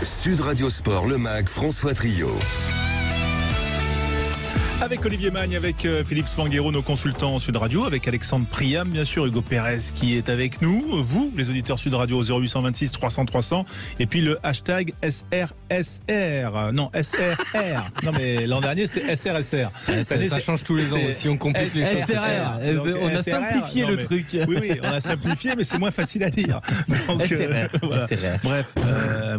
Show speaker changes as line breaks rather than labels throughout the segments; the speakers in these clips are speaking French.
Sud Radio Sport, le MAG, François Trio.
Avec Olivier Magne, avec Philippe Spanghero, nos consultants Sud Radio, avec Alexandre Priam, bien sûr, Hugo Pérez qui est avec nous, vous, les auditeurs Sud Radio, 0826 300 300, et puis le hashtag SRSR. Non, SRR. Non, mais l'an dernier, c'était SRSR.
Ça change tous les ans aussi, on complique les choses.
On
a simplifié le truc.
Oui, on a simplifié, mais c'est moins facile à dire. Donc, voilà. Bref,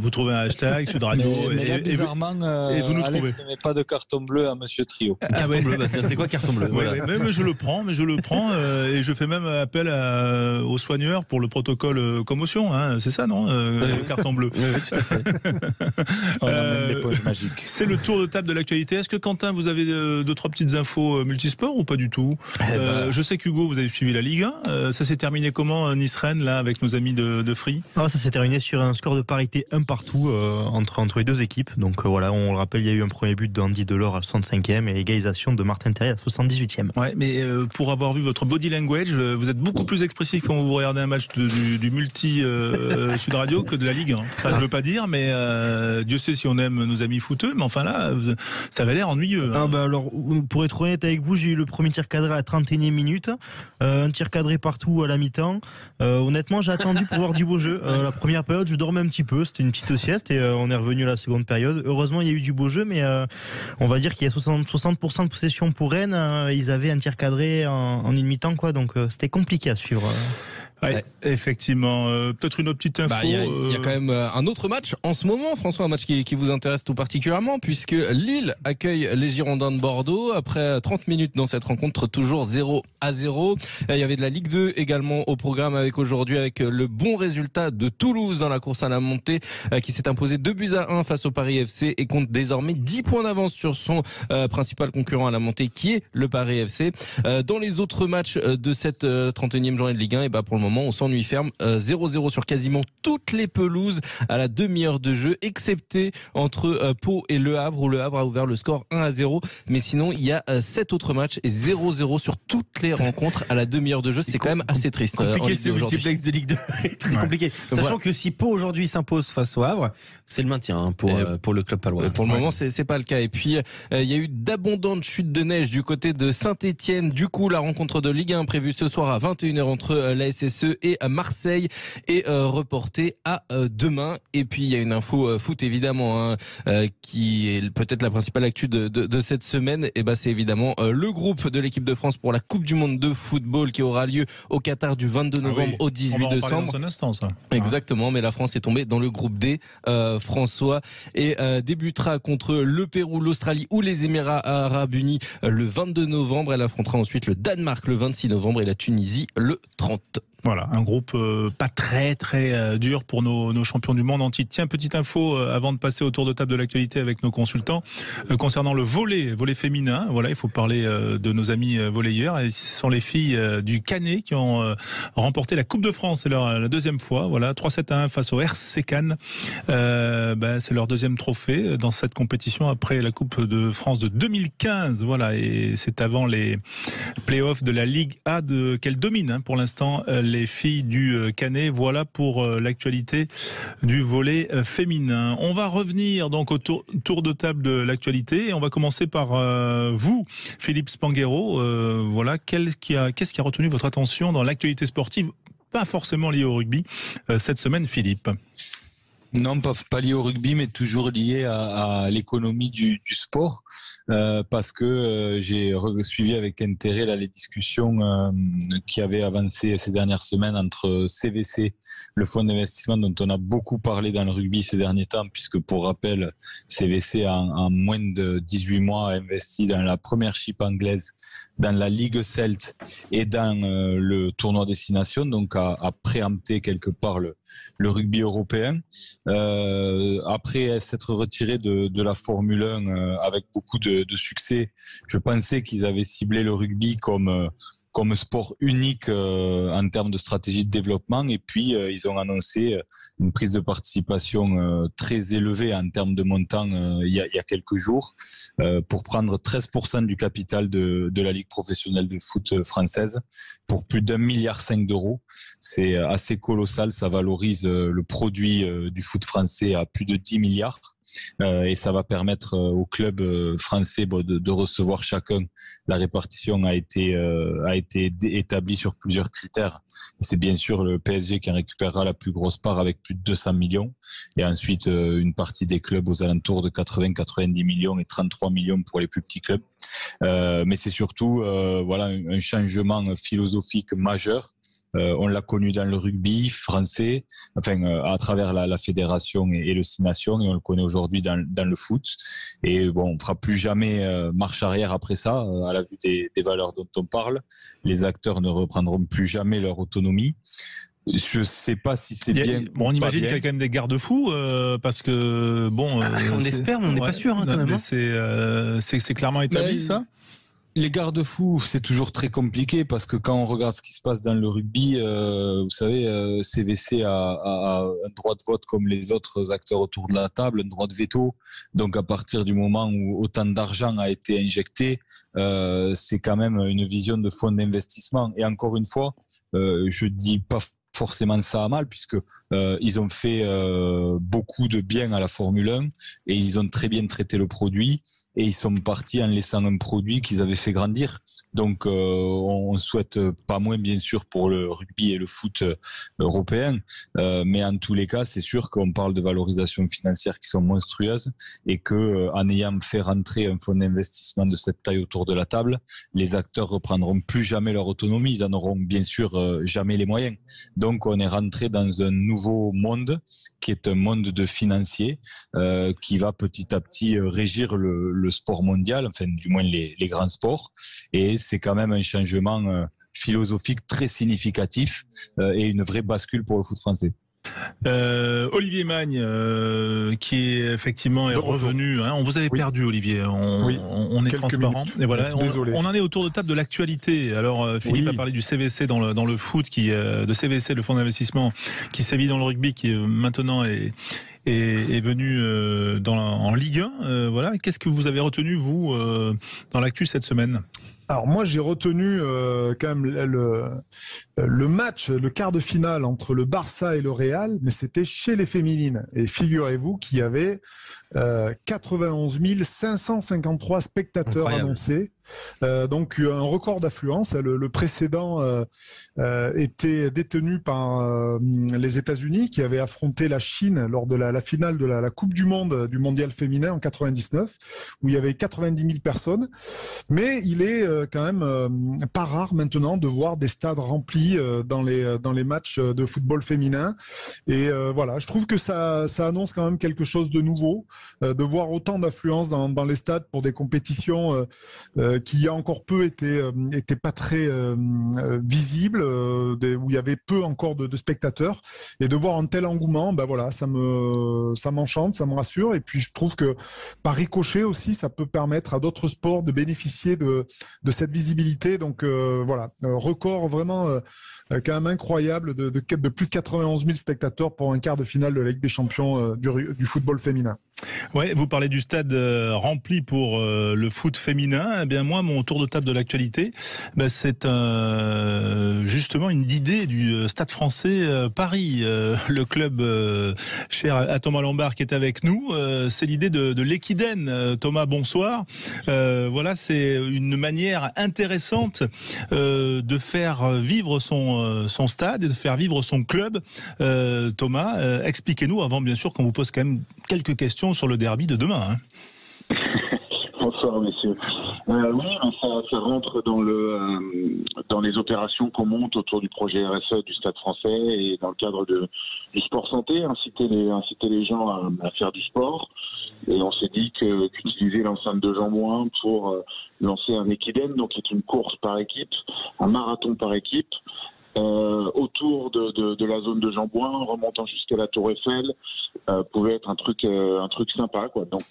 vous trouvez un hashtag Sud Radio.
Mais là, bizarrement,
vous nous
Alex
trouvez.
ne met pas de carton bleu à Monsieur Trio.
Carton bleu, c'est quoi carton bleu?
Voilà. Mais je le prends, et je fais même appel aux soigneurs pour le protocole commotion, hein, c'est ça, non, le carton bleu.
Oui, tout à fait.
On a même des poches magiques.
C'est le tour de table de l'actualité. Est-ce que Quentin, vous avez deux, trois petites infos multisports ou pas du tout? Je sais qu'Hugo, vous avez suivi la Ligue 1. Ça s'est terminé comment, Nice-Rennes, là, avec nos amis de Free?
Ça s'est terminé sur un score de parité un partout entre les deux équipes. Donc voilà, on le rappelle, il y a eu un premier but d'Andy Delors à 65e et égalisation de Martin Terrier à 78e.
Ouais, mais pour avoir vu votre body language, vous êtes beaucoup plus expressif quand vous regardez un match du multi Sud Radio que de la Ligue 1. Enfin, je veux pas dire, mais Dieu sait si on aime nos amis footeux, mais enfin là, ça avait l'air ennuyeux. Hein.
Alors, pour être honnête avec vous, j'ai eu le premier tir cadré à la 31e minute, un tir cadré partout à la mi-temps. Honnêtement, j'ai attendu pour voir du beau jeu. La première période, je dormais un petit peu, c'était une petite sieste et on est revenu à la seconde période. Heureusement, il y a eu du beau jeu, mais on va dire qu'il y a 60% de possession pour Rennes. Ils avaient un tir cadré en une mi-temps, quoi, donc c'était compliqué à suivre.
Ouais. Effectivement. Peut-être une autre petite info.
Il y a quand même un autre match en ce moment, François, un match qui vous intéresse tout particulièrement, puisque Lille accueille les Girondins de Bordeaux après 30 minutes dans cette rencontre, toujours 0-0. Il y avait de la Ligue 2 également au programme avec aujourd'hui, avec le bon résultat de Toulouse dans la course à la montée, qui s'est imposé 2-1 face au Paris FC et compte désormais 10 points d'avance sur son principal concurrent à la montée, qui est le Paris FC. Dans les autres matchs de cette 31e journée de Ligue 1, et pour le moment, on s'ennuie ferme, 0-0 sur quasiment toutes les pelouses à la demi-heure de jeu, excepté entre Pau et Le Havre, où Le Havre a ouvert le score 1-0. Mais sinon, il y a 7 autres matchs et 0-0 sur toutes les rencontres à la demi-heure de jeu. C'est quand même assez triste.
Compliqué ce multiplex de Ligue 2. Très compliqué. Sachant que si Pau aujourd'hui s'impose face au Havre, c'est le maintien pour le club palois.
Pour le moment, c'est pas le cas. Et puis, il y a eu d'abondantes chutes de neige du côté de Saint-Etienne. Du coup, la rencontre de Ligue 1 prévue ce soir à 21h entre la SSE et à Marseille est reportée à demain. Et puis il y a une info foot évidemment, qui est peut-être la principale actu de cette semaine. Et c'est évidemment le groupe de l'équipe de France pour la Coupe du Monde de football qui aura lieu au Qatar du 22 novembre au 18 décembre.
Dans un instant, ça.
Exactement, mais la France est tombée dans le groupe D, François, et débutera contre le Pérou, l'Australie ou les Émirats Arabes Unis le 22 novembre. Elle affrontera ensuite le Danemark le 26 novembre et la Tunisie le 30.
Voilà, un groupe pas très dur pour nos champions du monde en titre. Tiens, petite info avant de passer au tour de table de l'actualité avec nos consultants concernant le volley féminin. Voilà, il faut parler de nos amis volleyeurs. Et ce sont les filles du Canet qui ont remporté la Coupe de France. C'est la deuxième fois. Voilà, 3-7-1 face au RC Cannes. C'est leur deuxième trophée dans cette compétition après la Coupe de France de 2015. Voilà, et c'est avant les playoffs de la Ligue A qu'elle domine pour l'instant. Les filles du Canet. Voilà pour l'actualité du volley féminin. On va revenir donc au tour de table de l'actualité et on va commencer par vous, Philippe Spanghero. Voilà, qu'est-ce qui a retenu votre attention dans l'actualité sportive, pas forcément liée au rugby, cette semaine, Philippe?
Non, pas lié au rugby, mais toujours lié à l'économie du sport, parce que j'ai suivi avec intérêt les discussions qui avaient avancé ces dernières semaines entre CVC, le fonds d'investissement dont on a beaucoup parlé dans le rugby ces derniers temps, puisque pour rappel, CVC en moins de 18 mois a investi dans la Premiership anglaise, dans la Ligue Celt et dans le tournoi Destination, donc a préempté quelque part le rugby européen. Après s'être retiré de la Formule 1 avec beaucoup de succès, je pensais qu'ils avaient ciblé le rugby comme comme sport unique en termes de stratégie de développement. Et puis, ils ont annoncé une prise de participation très élevée en termes de montant il y a quelques jours pour prendre 13% du capital de la Ligue professionnelle de foot française pour plus d'1,5 milliard d'euros. C'est assez colossal. Ça valorise le produit du foot français à plus de 10 milliards. Et ça va permettre aux clubs français de recevoir chacun. La répartition a été établie sur plusieurs critères. Et c'est bien sûr le PSG qui en récupérera la plus grosse part avec plus de 200 millions. Et ensuite, une partie des clubs aux alentours de 80-90 millions et 33 millions pour les plus petits clubs. Mais c'est surtout un changement philosophique majeur. On l'a connu dans le rugby français, à travers la fédération et le 6 Nations, et on le connaît aujourd'hui dans le foot. Et bon, on fera plus jamais marche arrière après ça, à la vue des valeurs dont on parle. Les acteurs ne reprendront plus jamais leur autonomie. Je sais pas si c'est bien.
Bon, on imagine qu'il y a quand même des garde-fous parce que bon.
On espère, mais on n'est pas sûr quand même.
C'est clairement établi ça.
Les garde-fous, c'est toujours très compliqué parce que quand on regarde ce qui se passe dans le rugby, vous savez, CVC a un droit de vote comme les autres acteurs autour de la table, un droit de veto. Donc à partir du moment où autant d'argent a été injecté, c'est quand même une vision de fonds d'investissement. Et encore une fois, je dis pas forcément ça à mal puisque ils ont fait beaucoup de bien à la Formule 1 et ils ont très bien traité le produit et ils sont partis en laissant un produit qu'ils avaient fait grandir. Donc on souhaite pas moins bien sûr pour le rugby et le foot européen, mais en tous les cas c'est sûr qu'on parle de valorisations financières qui sont monstrueuses et que en ayant fait rentrer un fonds d'investissement de cette taille autour de la table, les acteurs reprendront plus jamais leur autonomie, ils en auront bien sûr jamais les moyens. Donc on est rentré dans un nouveau monde qui est un monde de financiers qui va petit à petit régir le sport mondial, enfin du moins les grands sports. Et c'est quand même un changement philosophique très significatif et une vraie bascule pour le foot français.
Olivier Magne qui est effectivement revenu, hein. On vous avait perdu Olivier, on est transparent minutes. Et voilà, on en est autour de table de l'actualité. Alors Philippe a parlé du CVC dans le foot de CVC, le fonds d'investissement qui sévit dans le rugby, qui maintenant est venu en Ligue 1. Voilà, qu'est-ce que vous avez retenu vous dans l'actu cette semaine?
Alors moi j'ai retenu quand même le match, le quart de finale entre le Barça et le Real, mais c'était chez les féminines. Et figurez-vous qu'il y avait 91 553 spectateurs annoncés. Donc un record d'affluence. Le précédent était détenu par les États-Unis qui avaient affronté la Chine lors de la finale de la Coupe du Monde du Mondial féminin en 99, où il y avait 90 000 personnes. Mais il est quand même pas rare maintenant de voir des stades remplis dans les matchs de football féminin. Et voilà, je trouve que ça annonce quand même quelque chose de nouveau, de voir autant d'affluence dans les stades pour des compétitions qui il y a encore peu étaient pas très visibles, où il y avait peu encore de spectateurs, et de voir un tel engouement, ben voilà, ça m'enchante, ça me rassure, et puis je trouve que par ricochet aussi, ça peut permettre à d'autres sports de bénéficier de cette visibilité. Donc voilà, record vraiment quand même incroyable de plus de 91 000 spectateurs pour un quart de finale de la Ligue des Champions du football féminin.
Ouais, vous parlez du stade rempli pour le foot féminin. Eh bien moi, mon tour de table de l'actualité, c'est justement une idée du Stade Français Paris, le club cher à Thomas Lombard qui est avec nous. C'est l'idée de l'Equiden. Thomas, bonsoir. Voilà, c'est une manière intéressante de faire vivre son stade et de faire vivre son club. Thomas, expliquez-nous, avant bien sûr qu'on vous pose quand même quelques questions sur le derby de demain.
Bonsoir messieurs. Oui, ça rentre dans les opérations qu'on monte autour du projet RSE du Stade Français et dans le cadre du sport santé, inciter les gens à faire du sport. Et on s'est dit qu'utiliser l'enceinte de Jean-Bouin pour lancer un Equiden, donc qui est une course par équipe, un marathon par équipe, autour de la zone de Jean-Bouin, remontant jusqu'à la Tour Eiffel, pouvait être un truc sympa, quoi. Donc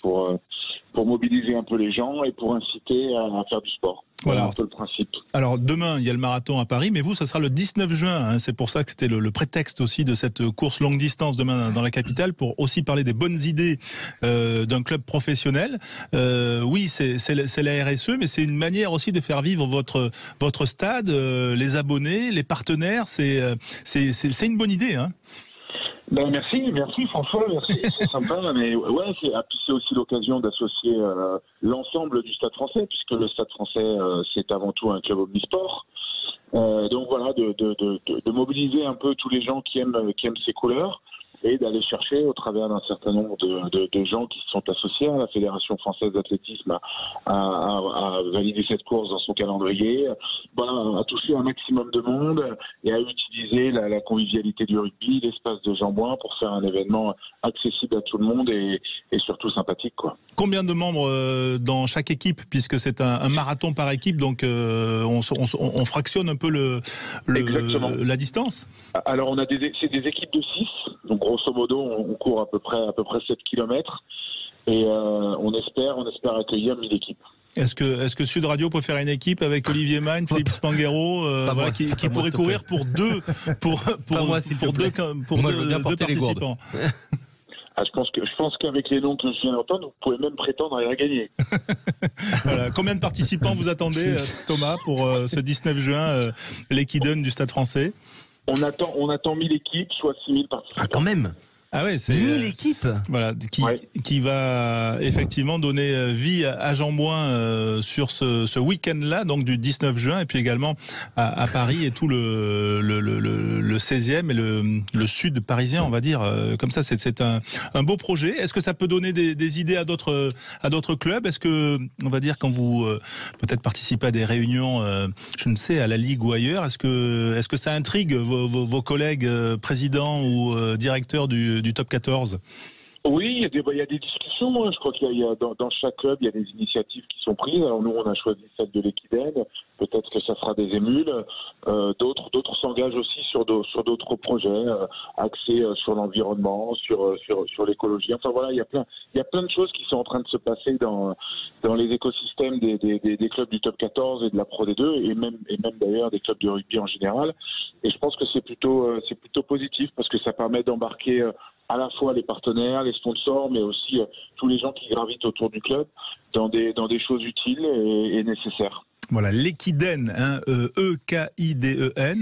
mobiliser un peu les gens et pour inciter à faire du sport. Voilà un peu le principe.
Alors demain, il y a le marathon à Paris, mais vous, ça sera le 19 juin. Hein. C'est pour ça que c'était le prétexte aussi de cette course longue distance demain dans la capitale, pour aussi parler des bonnes idées d'un club professionnel. Oui, c'est la RSE, mais c'est une manière aussi de faire vivre votre stade, les abonnés, les partenaires. C'est une bonne idée, hein.
Ben merci François, merci, c'est sympa, mais ouais, c'est aussi l'occasion d'associer l'ensemble du Stade Français, puisque le Stade Français c'est avant tout un club omnisport. Donc voilà, de mobiliser un peu tous les gens qui aiment ces couleurs et d'aller chercher au travers d'un certain nombre de gens qui se sont associés à la Fédération française d'athlétisme à valider cette course dans son calendrier, à toucher un maximum de monde et à utiliser la convivialité du rugby, l'espace de Jean-Bouin pour faire un événement accessible à tout le monde et surtout sympathique, quoi.
Combien de membres dans chaque équipe, puisque c'est un marathon par équipe, donc on fractionne un peu la distance.
Alors c'est des équipes de 6, donc grosso modo on court à peu près 7 km et on espère accueillir 1000 équipes.
Est-ce que Sud Radio peut faire une équipe avec Olivier Magne, Philippe Spanghero, qui pourrait courir pour deux participants?
Je pense qu'avec les noms que je viens d'entendre, vous pouvez même prétendre à gagner.
Voilà. Combien de participants vous attendez, Thomas, pour ce 19 juin, l'Equidен du Stade Français?
On attend 1000 équipes, soit 6000 participants.
Ah, quand même.
Ah ouais, c'est
1000 équipes.
Voilà, qui va effectivement donner vie à Jean-Bouin sur ce week-end-là, donc du 19 juin, et puis également à Paris et tout le 16e et le sud parisien, on va dire. Comme ça, c'est un beau projet. Est-ce que ça peut donner des idées à d'autres clubs? Est-ce que, on va dire, quand vous peut-être participez à des réunions, je ne sais, à la Ligue ou ailleurs, est-ce que ça intrigue vos collègues présidents ou directeurs du top 14?
Oui, il y a des discussions. Je crois qu'il y a dans chaque club, il y a des initiatives qui sont prises. Alors nous, on a choisi celle de l'Equidен. Peut-être que ça fera des émules. D'autres s'engagent aussi sur d'autres projets axés sur l'environnement, sur l'écologie. Enfin voilà, il y a plein de choses qui sont en train de se passer dans les écosystèmes des clubs du top 14 et de la Pro D2 et même d'ailleurs des clubs de rugby en général. Et je pense que c'est plutôt positif parce que ça permet d'embarquer à la fois les partenaires, les sponsors, mais aussi tous les gens qui gravitent autour du club dans des choses utiles et nécessaires.
Voilà, l'Equiden, hein, E-K-I-D-E-N,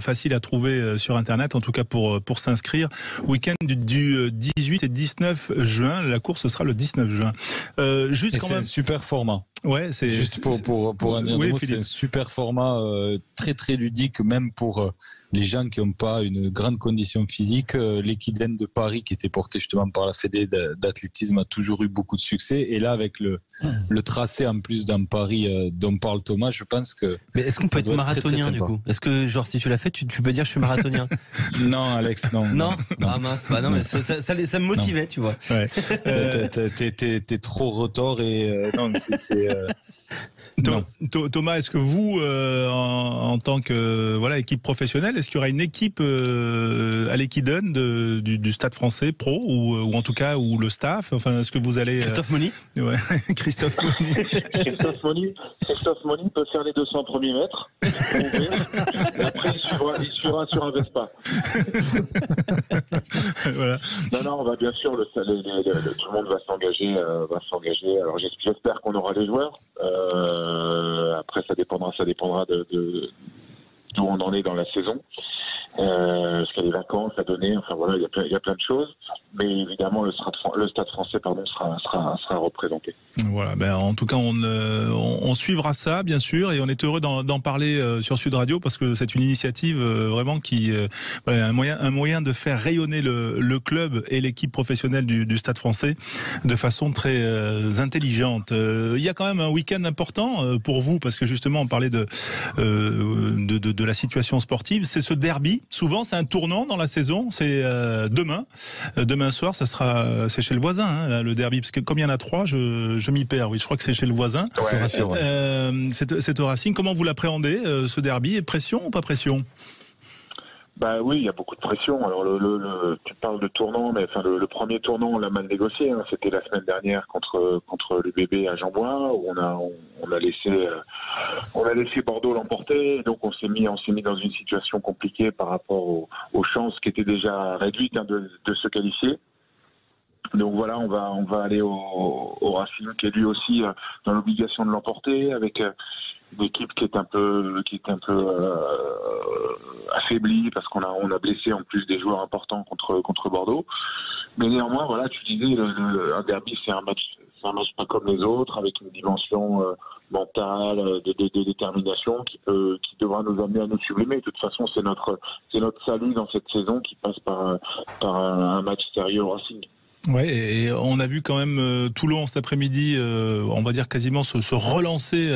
facile à trouver sur Internet, en tout cas pour s'inscrire. Week-end du 18 et 19 juin, la course ce sera le 19 juin.
C'est un super format.
Ouais, c'est
juste pour un mot, c'est un super format très très ludique, même pour les gens qui n'ont pas une grande condition physique. L'Equiden de Paris, qui était porté justement par la Fédé d'athlétisme, a toujours eu beaucoup de succès. Et là, avec le tracé en plus dans Paris dont parle Thomas, je pense que.
Mais est-ce qu'on peut être marathonien très, très du coup? Est-ce que genre si tu l'as fait, tu peux dire je suis marathonien?
Non, Alex, non.
Non. Ah mince, non, mais ça me motivait, tu vois.
Ouais.
T'es trop rotor et non, c'est
Thomas, est-ce que vous, en tant que équipe professionnelle, est-ce qu'il y aura une équipe à l'Equiden du Stade Français pro ou en tout cas ou le staff? Enfin, est-ce que vous allez
Christophe Moni?
Ouais, Christophe Moni.
Christophe Moni peut faire les 200 premiers mètres. Et après, il suivra sur un Vespa.
Voilà.
Non, on va bien sûr, tout le monde va s'engager. Alors j'espère qu'on aura les joueurs. Après, ça dépendra d'où on en est dans la saison. Parce qu'il y a des vacances à donner. Enfin voilà, il y a plein de choses. Mais évidemment, le Stade Français sera représenté.
Voilà. En tout cas, on suivra ça, bien sûr, et on est heureux d'en parler sur Sud Radio parce que c'est une initiative vraiment qui un moyen de faire rayonner le club et l'équipe professionnelle du Stade Français de façon très intelligente. Il y a quand même un week-end important pour vous parce que justement, on parlait de la situation sportive. C'est ce derby. Souvent, c'est un tournant dans la saison. C'est demain. Demain soir, c'est chez le voisin, hein, le derby, parce que comme il y en a 3, je m'y perds. Oui, je crois que c'est chez le voisin.
Ouais.
C'est au Racing. Comment vous l'appréhendez, ce derby? Pression ou pas pression?
Bah oui, il y a beaucoup de pression. Alors tu parles de tournant, mais enfin le premier tournant, on l'a mal négocié. Hein. C'était la semaine dernière contre le bébé à Jean-Bouin, où on a laissé Bordeaux l'emporter. Donc on s'est mis dans une situation compliquée par rapport aux chances qui étaient déjà réduites de se qualifier. Donc voilà, on va aller au Racing, qui est lui aussi dans l'obligation de l'emporter, avec une équipe qui est un peu affaiblie parce qu'on a blessé en plus des joueurs importants contre Bordeaux. Mais néanmoins, voilà, tu disais, un derby, c'est un match pas comme les autres, avec une dimension mentale, de détermination qui devra nous amener à nous sublimer. De toute façon, c'est notre salut dans cette saison qui passe par un match sérieux au Racing.
Ouais, et on a vu quand même Toulon cet après-midi, on va dire quasiment se relancer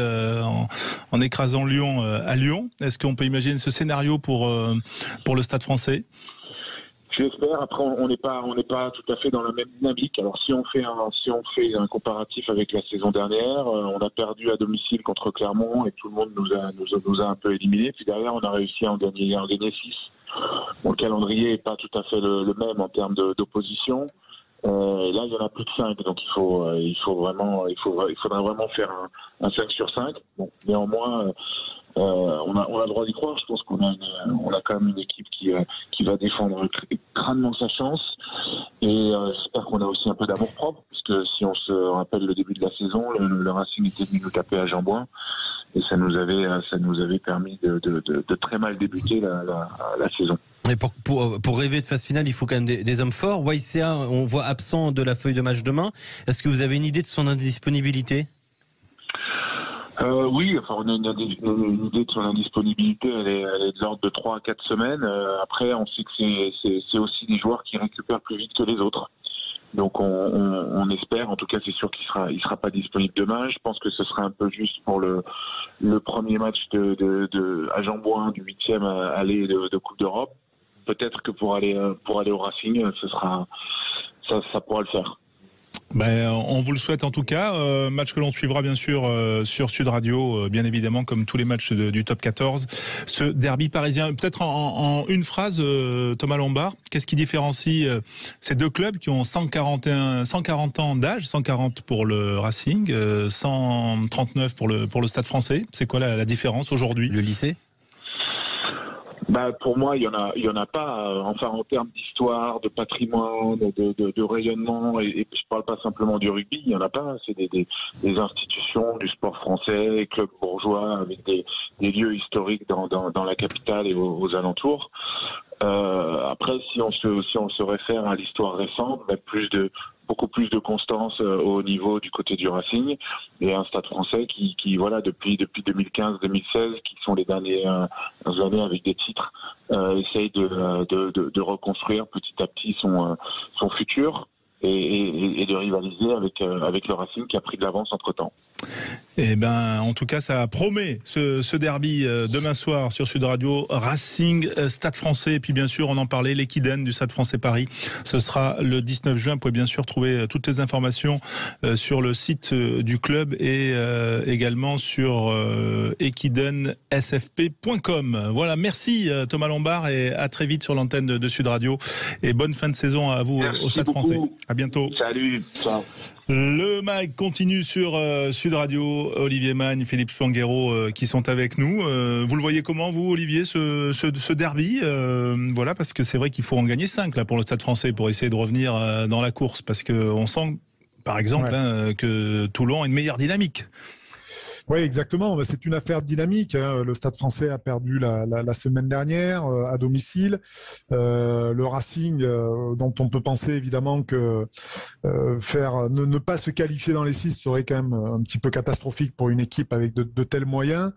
en écrasant Lyon à Lyon. Est-ce qu'on peut imaginer ce scénario pour le Stade Français ?
J'espère. Après, on n'est pas tout à fait dans la même dynamique. Alors, si on fait un comparatif avec la saison dernière, on a perdu à domicile contre Clermont et tout le monde nous a un peu éliminés. Puis derrière, on a réussi à en gagner 6. Bon, le calendrier n'est pas tout à fait le même en termes d'opposition. Là, il y en a plus de 5, donc il faudra vraiment faire un 5 sur 5. Bon, néanmoins, on a le droit d'y croire. Je pense qu'on a quand même une équipe qui va défendre crânement sa chance. Et j'espère qu'on a aussi un peu d'amour propre, puisque si on se rappelle le début de la saison, le Racing était venu nous taper à Jean-Bouin, et ça nous avait permis de très mal débuter la saison.
Et pour rêver de phase finale, il faut quand même des hommes forts. YCA, on voit absent de la feuille de match demain. Est-ce que vous avez une idée de son indisponibilité ?
Oui, enfin on a une idée de son indisponibilité, elle est de l'ordre de 3 à 4 semaines. Après, on sait que c'est aussi des joueurs qui récupèrent plus vite que les autres. Donc on espère, en tout cas c'est sûr qu'il sera pas disponible demain. Je pense que ce sera un peu juste pour le premier match à Jean-Bouin du 8e aller de Coupe d'Europe. Peut-être que pour aller au Racing, ça pourra le faire.
Ben, on vous le souhaite en tout cas. Match que l'on suivra bien sûr sur Sud Radio, bien évidemment, comme tous les matchs du top 14. Ce derby parisien, peut-être en une phrase, Thomas Lombard, qu'est-ce qui différencie ces deux clubs qui ont 140 ans d'âge, 140 pour le Racing, 139 pour le Stade Français. C'est quoi la différence aujourd'hui ?
Le lycée ?
Pour moi, il y en a pas. Enfin, en termes d'histoire, de patrimoine, de rayonnement, et je parle pas simplement du rugby, il y en a pas. C'est des institutions du sport français, clubs bourgeois avec des lieux historiques dans la capitale et aux alentours. Après, si on se réfère à l'histoire récente, beaucoup plus de constance au niveau du côté du Racing, et un Stade Français qui voilà, depuis 2015-2016, qui sont les dernières années avec des titres, essaye de reconstruire petit à petit son futur. Et de rivaliser avec le Racing qui a pris de l'avance entre-temps.
Eh ben, en tout cas, ça promet ce derby demain soir sur Sud Radio, Racing, Stade Français, et puis bien sûr, on en parlait, l'Equiden du Stade Français Paris. Ce sera le 19 juin. Vous pouvez bien sûr trouver toutes les informations sur le site du club et également sur equidensfp.com. Voilà, merci Thomas Lombard et à très vite sur l'antenne de Sud Radio. Et bonne fin de saison à vous au Stade Français. À bientôt.
Salut. Ciao.
Le MAG continue sur Sud Radio. Olivier Magne, Philippe Spanghero qui sont avec nous. Vous le voyez comment, vous, Olivier, ce derby voilà, parce que c'est vrai qu'il faut en gagner 5 là, pour le Stade Français pour essayer de revenir dans la course. Parce qu'on sent, par exemple, que Toulon a une meilleure dynamique.
Oui, exactement. C'est une affaire dynamique. Le Stade Français a perdu la semaine dernière à domicile. Le Racing, dont on peut penser évidemment que ne pas se qualifier dans les 6 serait quand même un petit peu catastrophique pour une équipe avec de tels moyens.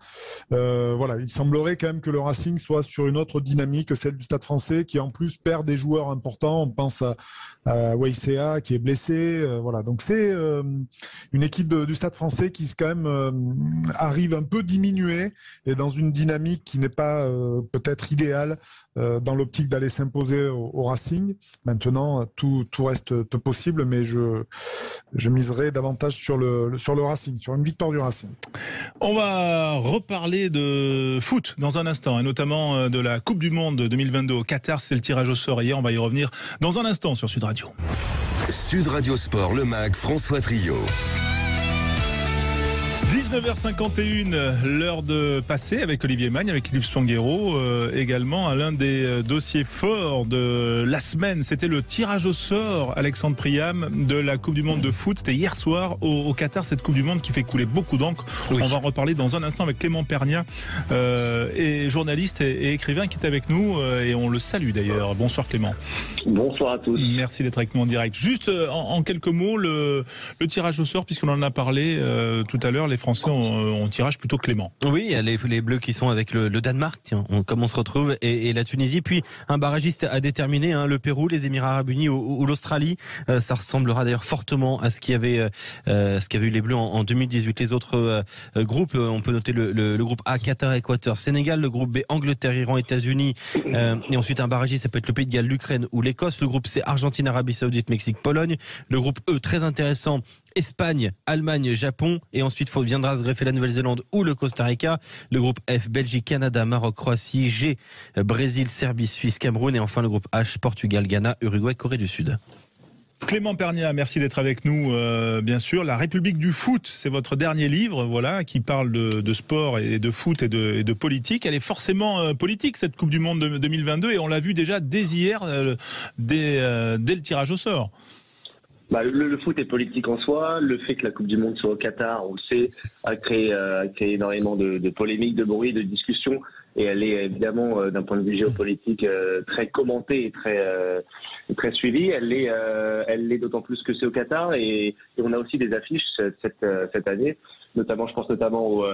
Voilà, il semblerait quand même que le Racing soit sur une autre dynamique que celle du Stade Français, qui en plus perd des joueurs importants. On pense à YCA qui est blessé. Voilà, donc c'est une équipe du Stade Français qui quand même arrive un peu diminuée et dans une dynamique qui n'est pas peut-être idéale dans l'optique d'aller s'imposer au Racing. Maintenant, tout reste possible, mais mais je miserai davantage sur le Racing, sur une victoire du Racing.
On va reparler de foot dans un instant, et notamment de la Coupe du Monde 2022 au Qatar. C'est le tirage au sort hier, on va y revenir dans un instant sur Sud Radio.
Sud Radio Sport, le MAG, François Trio.
19h51, l'heure de passer avec Olivier Magne, avec Philippe Spanghero, également à l'un des dossiers forts de la semaine. C'était le tirage au sort, Alexandre Priam, de la Coupe du Monde de foot. C'était hier soir au Qatar, cette Coupe du Monde qui fait couler beaucoup d'encre. Oui. On va en reparler dans un instant avec Clément Pernia, et journaliste et écrivain qui est avec nous, et on le salue d'ailleurs. Bonsoir Clément.
Bonsoir à tous.
Merci d'être avec nous en direct. Juste en quelques mots, le tirage au sort, puisqu'on en a parlé tout à l'heure, les Français ont tirage plutôt clément.
Oui, les Bleus qui sont avec le Danemark, tiens, comme on se retrouve, et la Tunisie, puis un barragiste à déterminer, le Pérou, les Émirats Arabes Unis ou l'Australie. Ça ressemblera d'ailleurs fortement à ce qu'avaient eu les Bleus en 2018. Les autres groupes, on peut noter le groupe A, Qatar, Équateur, Sénégal, le groupe B, Angleterre, Iran, États-Unis, et ensuite un barragiste, ça peut être le Pays de Galles, l'Ukraine ou l'Écosse. Le groupe C, Argentine, Arabie Saoudite, Mexique, Pologne. Le groupe E, très intéressant, Espagne, Allemagne, Japon, et ensuite viendra se greffer la Nouvelle-Zélande ou le Costa Rica. Le groupe F, Belgique, Canada, Maroc, Croatie. G, Brésil, Serbie, Suisse, Cameroun, et enfin le groupe H, Portugal, Ghana, Uruguay, Corée du Sud.
Clément Pernia, merci d'être avec nous. Bien sûr, La République du foot, c'est votre dernier livre, voilà, qui parle de sport et de foot et de politique. Elle est forcément politique, cette Coupe du Monde de 2022, et on l'a vu déjà dès hier, dès le tirage au sort.
Le foot est politique en soi. Le fait que la Coupe du Monde soit au Qatar, on le sait, a créé énormément de polémiques, de bruit, de discussions. Et elle est évidemment, d'un point de vue géopolitique, très commentée et très suivie. Elle l'est d'autant plus que c'est au Qatar. Et on a aussi des affiches cette année. Je pense notamment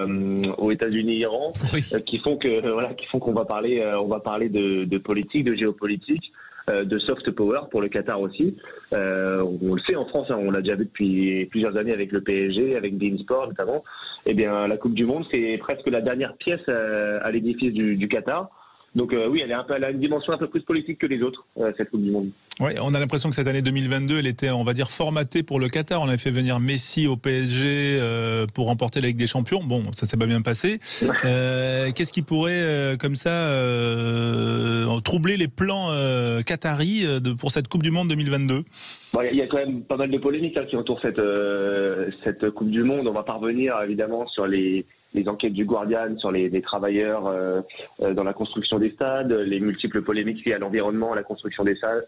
aux États-Unis, Iran, oui, qui font qu'on va parler de politique, de géopolitique, de soft power pour le Qatar aussi. On le sait en France, on l'a déjà vu depuis plusieurs années avec le PSG, avec beIN Sport notamment. Eh bien, la Coupe du Monde, c'est presque la dernière pièce à l'édifice du Qatar. Donc oui, elle a une dimension un peu plus politique que les autres, cette Coupe du Monde.
Oui, on a l'impression que cette année 2022, elle était, on va dire, formatée pour le Qatar. On avait fait venir Messi au PSG pour remporter la Ligue des Champions. Bon, ça s'est pas bien passé. Qu'est-ce qui pourrait, comme ça, troubler les plans qataris pour cette Coupe du Monde 2022 ?
Il y a quand même pas mal de polémiques qui entourent cette Coupe du Monde. On va parvenir évidemment sur les enquêtes du Guardian sur les travailleurs dans la construction des stades, les multiples polémiques liées à l'environnement, à la construction des stades,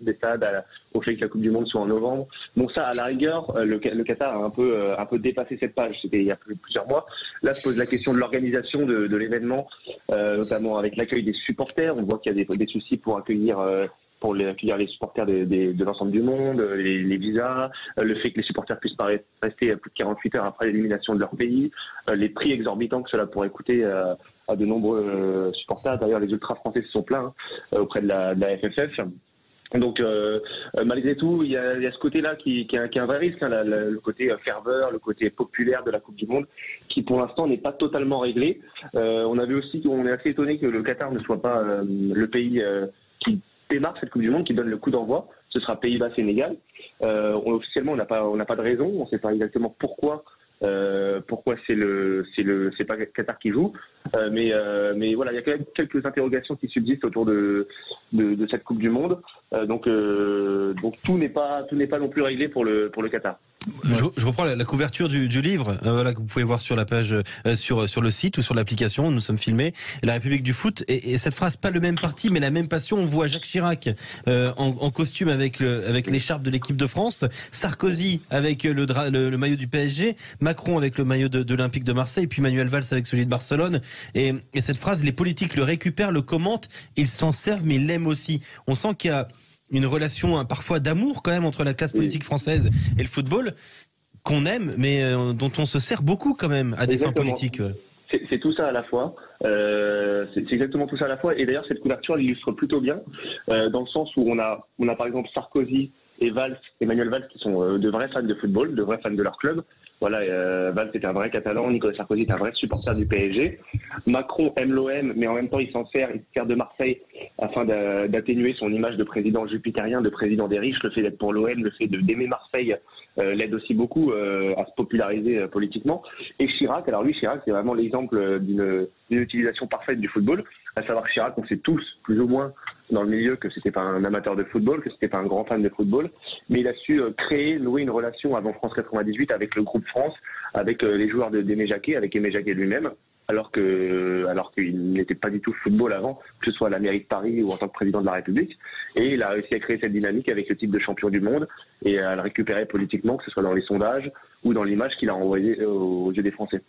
au fait que la Coupe du Monde soit en novembre. Bon, ça, à la rigueur, le Qatar a un peu dépassé cette page. C'était il y a plusieurs mois. Là, se pose la question de l'organisation de l'événement, notamment avec l'accueil des supporters. On voit qu'il y a des soucis pour accueillir les supporters de l'ensemble du monde, les visas, le fait que les supporters puissent pas rester plus de 48 heures après l'élimination de leur pays, les prix exorbitants que cela pourrait coûter à de nombreux supporters. D'ailleurs, les ultras français se sont plaints auprès de la FFF. Donc, malgré tout, il y a ce côté-là qui est un vrai risque, le côté ferveur, le côté populaire de la Coupe du Monde, qui pour l'instant n'est pas totalement réglé. On a vu aussi qu'on est assez étonné que le Qatar ne soit pas le pays qui démarre cette Coupe du Monde, qui donne le coup d'envoi. Ce sera Pays-Bas-Sénégal. Officiellement, on n'a pas de raison. On ne sait pas exactement pourquoi c'est pas Qatar qui joue. Mais voilà, il y a quand même quelques interrogations qui subsistent autour de cette Coupe du Monde. Donc tout n'est pas non plus réglé pour le Qatar.
Je reprends la couverture du livre, que vous pouvez voir sur la page, sur le site ou sur l'application. Nous sommes filmés. La République du foot, et cette phrase, pas le même parti, mais la même passion. On voit Jacques Chirac en costume avec l'écharpe de l'équipe de France, Sarkozy avec le maillot du PSG, Macron avec le maillot de l'Olympique de Marseille, puis Manuel Valls avec celui de Barcelone. Et cette phrase, les politiques le récupèrent, le commentent, ils s'en servent, mais ils l'aiment aussi. On sent qu'il y a une relation parfois d'amour quand même entre la classe politique française et le football, qu'on aime, mais dont on se sert beaucoup quand même à des fins politiques.
C'est tout ça à la fois. C'est exactement tout ça à la fois. Et d'ailleurs, cette couverture l'illustre plutôt bien, dans le sens où on a par exemple Sarkozy et Valls, Emmanuel Valls, qui sont de vrais fans de football, de vrais fans de leur club. Voilà, Valls était un vrai Catalan, Nicolas Sarkozy est un vrai supporter du PSG. Macron aime l'OM, mais en même temps il se sert de Marseille afin d'atténuer son image de président jupitérien, de président des riches. Le fait d'être pour l'OM, le fait d'aimer Marseille l'aide aussi beaucoup à se populariser politiquement. Et Chirac, alors lui, Chirac, c'est vraiment l'exemple d'une utilisation parfaite du football. À savoir Chirac, on sait tous, plus ou moins, dans le milieu, que c'était pas un amateur de football, que c'était pas un grand fan de football, mais il a su nouer une relation avant France 98 avec le groupe France, avec les joueurs d'Aimé Jacquet, avec Aimé Jacquet lui-même, alors qu'il n'était pas du tout football avant, que ce soit à la mairie de Paris ou en tant que président de la République. Et il a réussi à créer cette dynamique avec le titre de champion du monde et à le récupérer politiquement, que ce soit dans les sondages ou dans l'image qu'il a envoyée aux yeux des Français.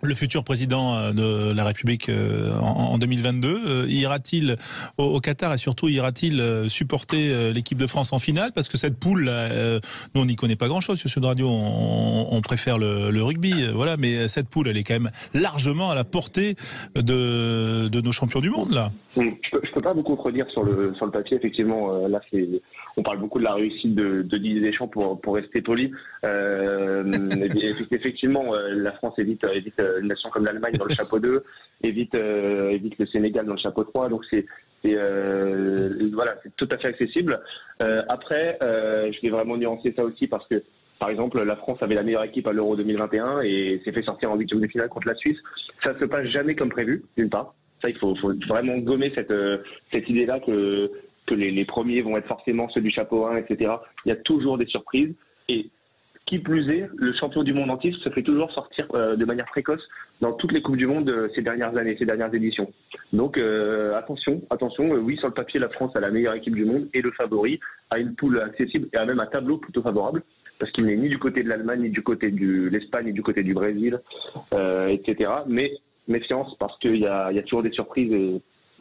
Le futur président de la République en 2022, ira-t-il au Qatar et surtout ira-t-il supporter l'équipe de France en finale? Parce que cette poule, nous on n'y connaît pas grand-chose sur Sud Radio, on préfère le rugby, voilà, mais cette poule elle est quand même largement à la portée de nos champions du monde là.
Je peux pas vous contredire sur le papier, effectivement. Là, on parle beaucoup de la réussite de Didier Deschamps pour rester poli. Effectivement, la France évite une nation comme l'Allemagne dans le chapeau 2, évite le Sénégal dans le chapeau 3. Donc voilà, c'est tout à fait accessible. Après, je vais vraiment nuancer ça aussi parce que, par exemple, la France avait la meilleure équipe à l'Euro 2021 et s'est fait sortir en huitième de finale contre la Suisse. Ça ne se passe jamais comme prévu, d'une part. Ça, il faut vraiment gommer cette idée-là que les premiers vont être forcément ceux du chapeau 1, etc. Il y a toujours des surprises. Et qui plus est, le champion du monde en titre se fait toujours sortir de manière précoce dans toutes les Coupes du Monde ces dernières années, ces dernières éditions. Donc attention, oui, sur le papier, la France a la meilleure équipe du monde et le favori, a une poule accessible et a même un tableau plutôt favorable, parce qu'il n'est ni du côté de l'Allemagne, ni du côté de l'Espagne, ni du côté du Brésil, etc. Mais méfiance, parce qu'il y a toujours des surprises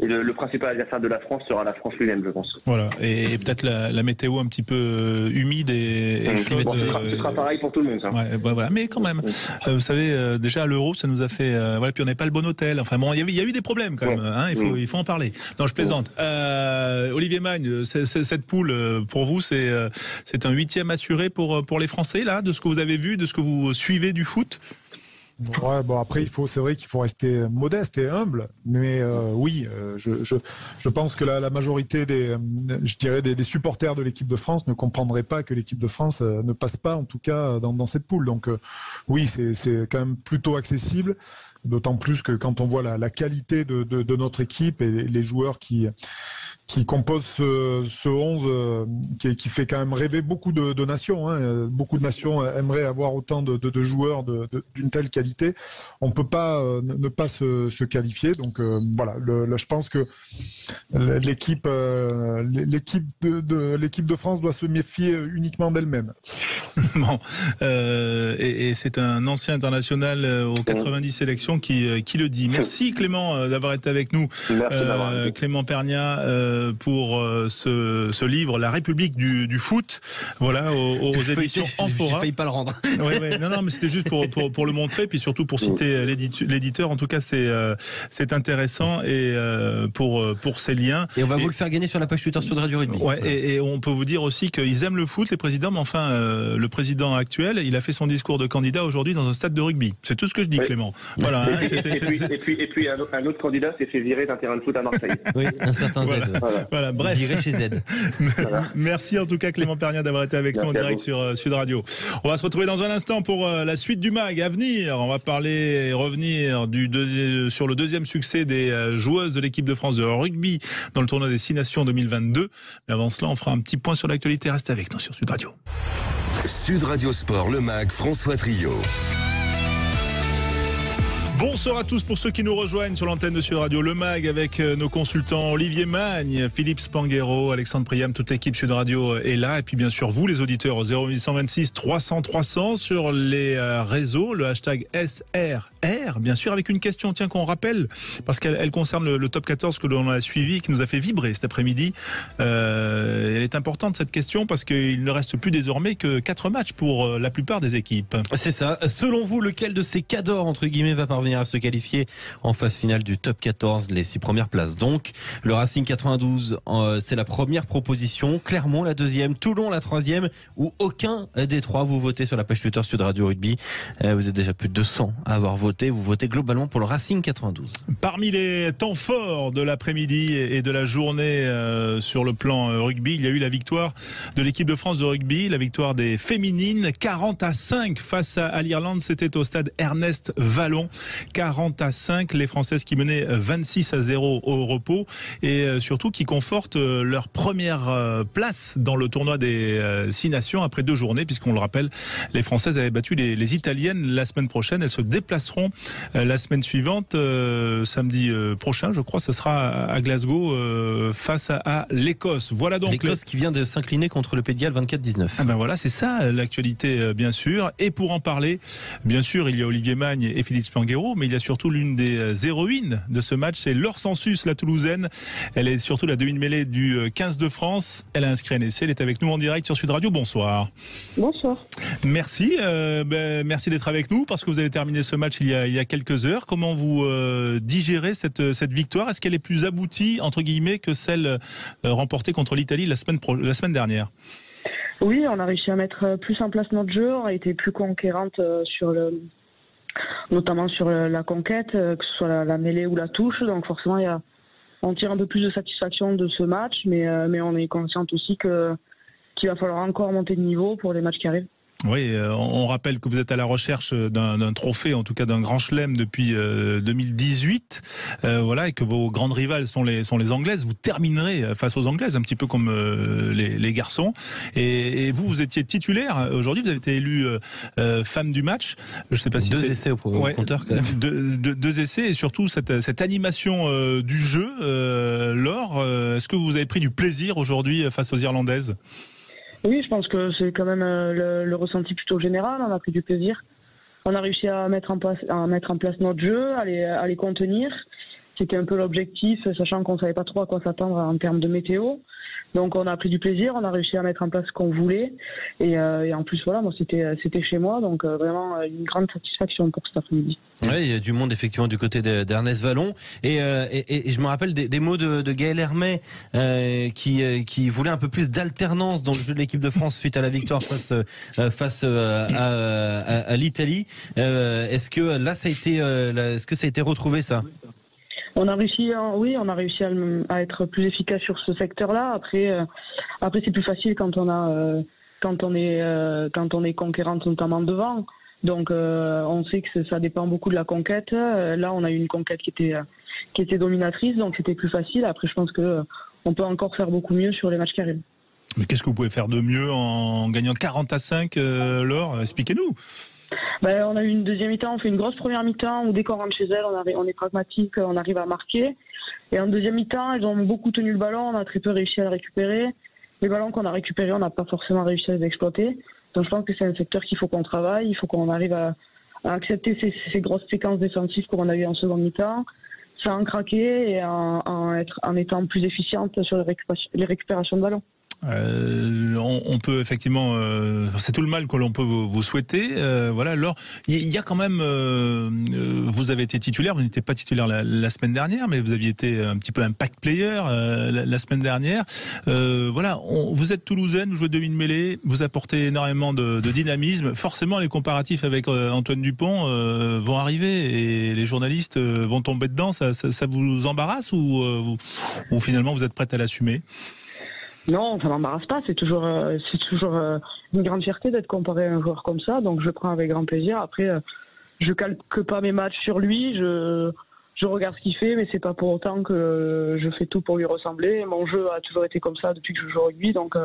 et le principal adversaire de la France sera la France lui-même, je pense.
Voilà, et peut-être la météo un petit peu humide et chaude.
Ce sera pareil pour tout le monde, ça.
Ouais, voilà. Mais quand même, vous savez, déjà à l'Euro, ça nous a fait... voilà, puis on n'avait pas le bon hôtel. Enfin bon, il y a eu des problèmes quand même, hein, il faut en parler. Non, je plaisante. Olivier Magne, cette poule, pour vous, c'est un 8e assuré pour les Français, là, de ce que vous avez vu, de ce que vous suivez du foot?
Ouais, bon après c'est vrai qu'il faut rester modeste et humble, mais oui, je pense que la majorité des supporters de l'équipe de France ne comprendraient pas que l'équipe de France ne passe pas, en tout cas dans cette poule. Donc oui, c'est quand même plutôt accessible, d'autant plus que quand on voit la qualité de notre équipe et les joueurs qui composent ce 11 qui fait quand même rêver beaucoup de nations. Hein. Beaucoup de nations aimeraient avoir autant de joueurs d'une telle qualité. On ne peut pas ne pas se qualifier. Donc voilà, je pense que l'équipe de France doit se méfier uniquement d'elle-même.
Bon, et c'est un ancien international aux 90 sélections qui le dit. Merci Clément d'avoir été avec nous. Clément Pernia pour ce livre La République du foot, voilà, aux éditions Amphora.
J'ai failli pas le rendre.
Ouais, non, mais c'était juste pour le montrer, puis surtout pour citer l'éditeur. En tout cas, c'est intéressant et pour ces liens.
Et on va vous le faire gagner sur la page Twitter sur Radio Rugby.
Ouais, et on peut vous dire aussi qu'ils aiment le foot, les présidents, mais enfin, le président actuel, il a fait son discours de candidat aujourd'hui dans un stade de rugby. C'est tout ce que je dis, Clément. Voilà.
Et puis un autre candidat s'est fait virer d'un terrain de foot à Marseille.
Oui, un certain Z.
Voilà, bref.
Viré chez Z.
Merci en tout cas Clément Pernia d'avoir été avec nous en direct sur Sud Radio. On va se retrouver dans un instant pour la suite du MAG à venir. On va parler et revenir sur le deuxième succès des joueuses de l'équipe de France de rugby dans le tournoi des 6 Nations 2022. Mais avant cela, on fera un petit point sur l'actualité. Restez avec nous sur Sud Radio.
Sud Radio Sport, le MAG, François Trio.
Bonsoir à tous pour ceux qui nous rejoignent sur l'antenne de Sud Radio, le MAG avec nos consultants Olivier Magne, Philippe Spanghero, Alexandre Priam, toute l'équipe Sud Radio est là. Et puis bien sûr vous les auditeurs au 0826 300 300 sur les réseaux, le hashtag SRR, bien sûr avec une question qu'on rappelle parce qu'elle concerne le top 14 que l'on a suivi et qui nous a fait vibrer cet après-midi. Elle est importante cette question parce qu'il ne reste plus désormais que 4 matchs pour la plupart des équipes.
C'est ça. Selon vous, lequel de ces cadors entre guillemets va parvenir parvenir à se qualifier en phase finale du top 14, les 6 premières places. Donc, le Racing 92, c'est la première proposition. Clermont, la deuxième. Toulon, la troisième. Ou aucun des trois. Vous votez sur la page Twitter Sud Radio Rugby. Vous êtes déjà plus de 200 à avoir voté. Vous votez globalement pour le Racing 92.
Parmi les temps forts de l'après-midi et de la journée sur le plan rugby, il y a eu la victoire de l'équipe de France de rugby, la victoire des féminines, 40-5 face à l'Irlande. C'était au stade Ernest Vallon. 40-5, les Françaises qui menaient 26-0 au repos et surtout qui confortent leur première place dans le tournoi des 6 nations après 2 journées, puisqu'on le rappelle, les Françaises avaient battu les Italiennes la semaine prochaine. Elles se déplaceront la semaine suivante, samedi prochain, je crois, ce sera à Glasgow face à l'Écosse. Voilà donc
l'Écosse qui vient de s'incliner contre le Pays de Galles 24-19.
Ah ben voilà, c'est ça l'actualité bien sûr. Et pour en parler, bien sûr, il y a Olivier Magne et Philippe Spanghero, mais il y a surtout l'une des héroïnes de ce match, c'est Laure Sensus, la Toulousaine. Elle est surtout la demi-mêlée du 15 de France. Elle a inscrit un essai, elle est avec nous en direct sur Sud Radio. Bonsoir.
Bonsoir.
Merci, merci d'être avec nous parce que vous avez terminé ce match il y a quelques heures. Comment vous digérez cette victoire? Est-ce qu'elle est plus aboutie entre guillemets que celle remportée contre l'Italie la semaine dernière?
Oui, on a réussi à mettre plus en place notre jeu, on a été plus conquérante notamment sur la conquête, que ce soit la mêlée ou la touche. Donc forcément, on tire un peu plus de satisfaction de ce match, mais on est consciente aussi qu'il va falloir encore monter de niveau pour les matchs qui arrivent.
Oui, on rappelle que vous êtes à la recherche d'un trophée, en tout cas d'un grand chelem depuis 2018, voilà, et que vos grandes rivales sont les Anglaises. Vous terminerez face aux Anglaises, un petit peu comme les garçons. Et vous étiez titulaire. Aujourd'hui, vous avez été élu femme du match. Je sais pas si
2 essais au compteur, quand même.
2 essais et surtout cette animation du jeu. Laure, est-ce que vous avez pris du plaisir aujourd'hui face aux Irlandaises?
Oui, je pense que c'est quand même le ressenti plutôt général. On a pris du plaisir. On a réussi à mettre en place notre jeu, à les contenir. C'était un peu l'objectif, sachant qu'on ne savait pas trop à quoi s'attendre en termes de météo. Donc on a pris du plaisir, on a réussi à mettre en place ce qu'on voulait. Et en plus, voilà, moi c'était chez moi, donc vraiment une grande satisfaction pour cet après-midi.
Oui, il y a du monde effectivement du côté d'Ernest Vallon. Et je me rappelle des mots de Gaël Hermet qui voulait un peu plus d'alternance dans le jeu de l'équipe de France suite à la victoire face à l'Italie. Est-ce que là ça a été retrouvé ça?
On a réussi, à être plus efficace sur ce secteur-là. Après c'est plus facile quand on est conquérante notamment devant. Donc on sait que ça dépend beaucoup de la conquête. Là, on a eu une conquête qui était dominatrice, donc c'était plus facile. Après, je pense que on peut encore faire beaucoup mieux sur les matchs qui arrivent.
Mais qu'est-ce que vous pouvez faire de mieux en gagnant 40-5, Laure? Expliquez-nous.
On a eu une deuxième mi-temps, on fait une grosse première mi-temps où dès qu'on rentre chez elles, on est pragmatique, on arrive à marquer. Et en deuxième mi-temps, elles ont beaucoup tenu le ballon, on a très peu réussi à le récupérer. Les ballons qu'on a récupérés, on n'a pas forcément réussi à les exploiter. Donc je pense que c'est un secteur qu'il faut qu'on travaille, il faut qu'on arrive à accepter ces grosses séquences défensives qu'on a eues en seconde mi-temps, sans craquer et en étant plus efficiente sur les récupérations de ballon.
On peut effectivement, c'est tout le mal que l'on peut vous souhaiter. Voilà. Alors, il y a quand même, vous avez été titulaire, vous n'étiez pas titulaire la semaine dernière, mais vous aviez été un petit peu impact player la semaine dernière. Voilà, vous êtes toulousaine, vous jouez demi-mêlée, vous apportez énormément de dynamisme. Forcément, les comparatifs avec Antoine Dupont vont arriver et les journalistes vont tomber dedans. Ça vous embarrasse ou finalement vous êtes prête à l'assumer?
Non, ça m'embarrasse pas. C'est toujours une grande fierté d'être comparé à un joueur comme ça. Donc je prends avec grand plaisir. Après, je calque pas mes matchs sur lui. Je regarde ce qu'il fait, mais c'est pas pour autant que je fais tout pour lui ressembler. Mon jeu a toujours été comme ça depuis que je joue au rugby. Donc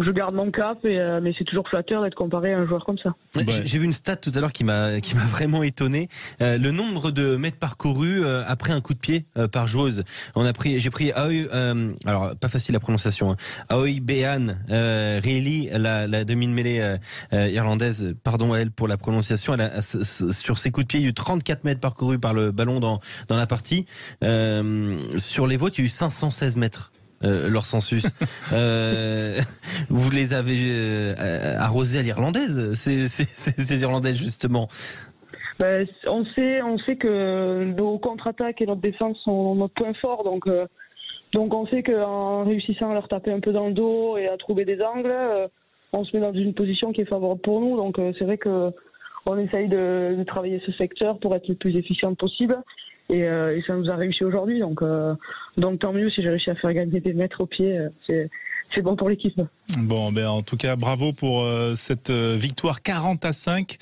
je garde mon cap, mais c'est toujours flatteur d'être comparé à un joueur comme ça.
Ouais. J'ai vu une stat tout à l'heure qui m'a vraiment étonné. Le nombre de mètres parcourus après un coup de pied par joueuse. J'ai pris Aoi, alors pas facile la prononciation. Aoi Behan Reilly, la demi-mêlée irlandaise. Pardon à elle pour la prononciation. Sur ses coups de pied, il y a eu 34 mètres parcourus par le ballon dans la partie. Sur les vôtres, il y a eu 516 mètres. Laure Sensus, vous les avez arrosés à l'irlandaise, ces Irlandaises justement.
On sait que nos contre-attaques et notre défense sont notre point fort, donc on sait qu'en réussissant à leur taper un peu dans le dos et à trouver des angles, on se met dans une position qui est favorable pour nous. Donc c'est vrai qu'on essaye de travailler ce secteur pour être le plus efficient possible. Et ça nous a réussi aujourd'hui. Donc tant mieux si j'ai réussi à faire gagner des mètres au pied. C'est bon pour l'équipe.
Bon, en tout cas, bravo pour cette victoire 40-5.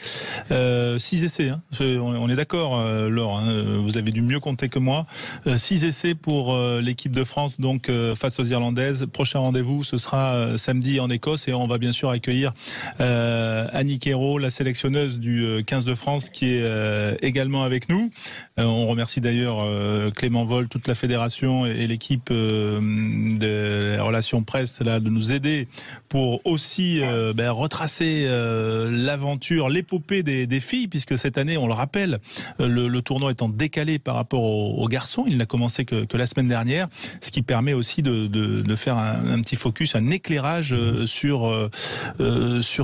6 essais, hein. On est d'accord, Laure, hein, vous avez dû mieux compter que moi. 6 essais pour l'équipe de France, donc face aux Irlandaises. Prochain rendez-vous, ce sera samedi en Écosse, et on va bien sûr accueillir Annick Hérault, la sélectionneuse du 15 de France, qui est également avec nous. On remercie d'ailleurs Clément Vol, toute la fédération et l'équipe des relations presse là, de nous aider pour aussi retracer l'aventure, l'épopée des filles, puisque cette année, on le rappelle, le tournoi étant décalé par rapport aux garçons, il n'a commencé que la semaine dernière, ce qui permet aussi de faire un petit focus, un éclairage sur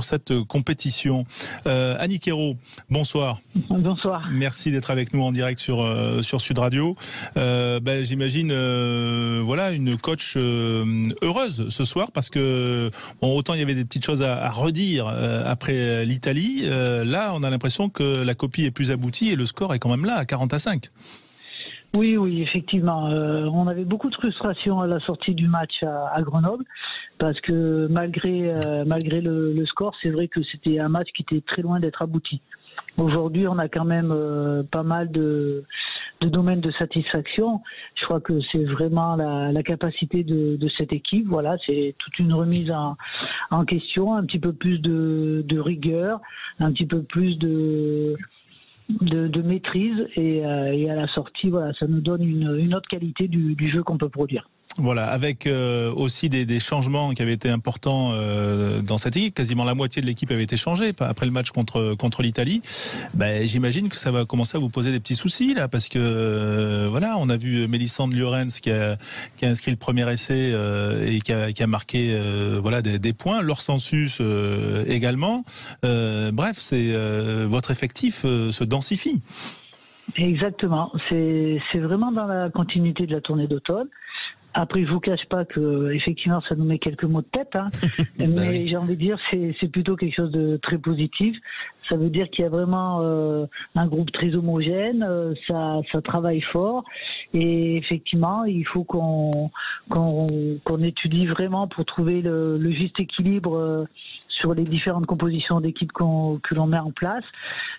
cette compétition. Annick Hérault, bonsoir.
Bonsoir.
Merci d'être avec nous en direct sur Sud Radio. J'imagine une coach heureuse ce soir, parce que autant il y avait des petites choses à redire après l'Italie, là on a l'impression que la copie est plus aboutie et le score est quand même là à 40-5.
Oui, effectivement. On avait beaucoup de frustration à la sortie du match à Grenoble, parce que malgré le score, c'est vrai que c'était un match qui était très loin d'être abouti. Aujourd'hui, on a quand même pas mal de domaines de satisfaction. Je crois que c'est vraiment la capacité de cette équipe. Voilà, c'est toute une remise en question, un petit peu plus de rigueur, un petit peu plus de maîtrise, et à la sortie, voilà, ça nous donne une autre qualité du jeu qu'on peut produire.
Voilà, avec aussi des changements qui avaient été importants dans cette équipe. Quasiment la moitié de l'équipe avait été changée après le match contre l'Italie. J'imagine que ça va commencer à vous poser des petits soucis là, parce que on a vu Mélissandre Llorens qui a inscrit le premier essai et qui a marqué des points. Laure Sensus également. Votre effectif se densifie.
Exactement. C'est vraiment dans la continuité de la tournée d'automne. Après, je vous cache pas que effectivement, ça nous met quelques mots de tête, hein. Mais j'ai envie de dire, c'est plutôt quelque chose de très positif. Ça veut dire qu'il y a vraiment un groupe très homogène, ça travaille fort, et effectivement, il faut qu'on étudie vraiment pour trouver le juste équilibre sur les différentes compositions d'équipe que l'on met en place,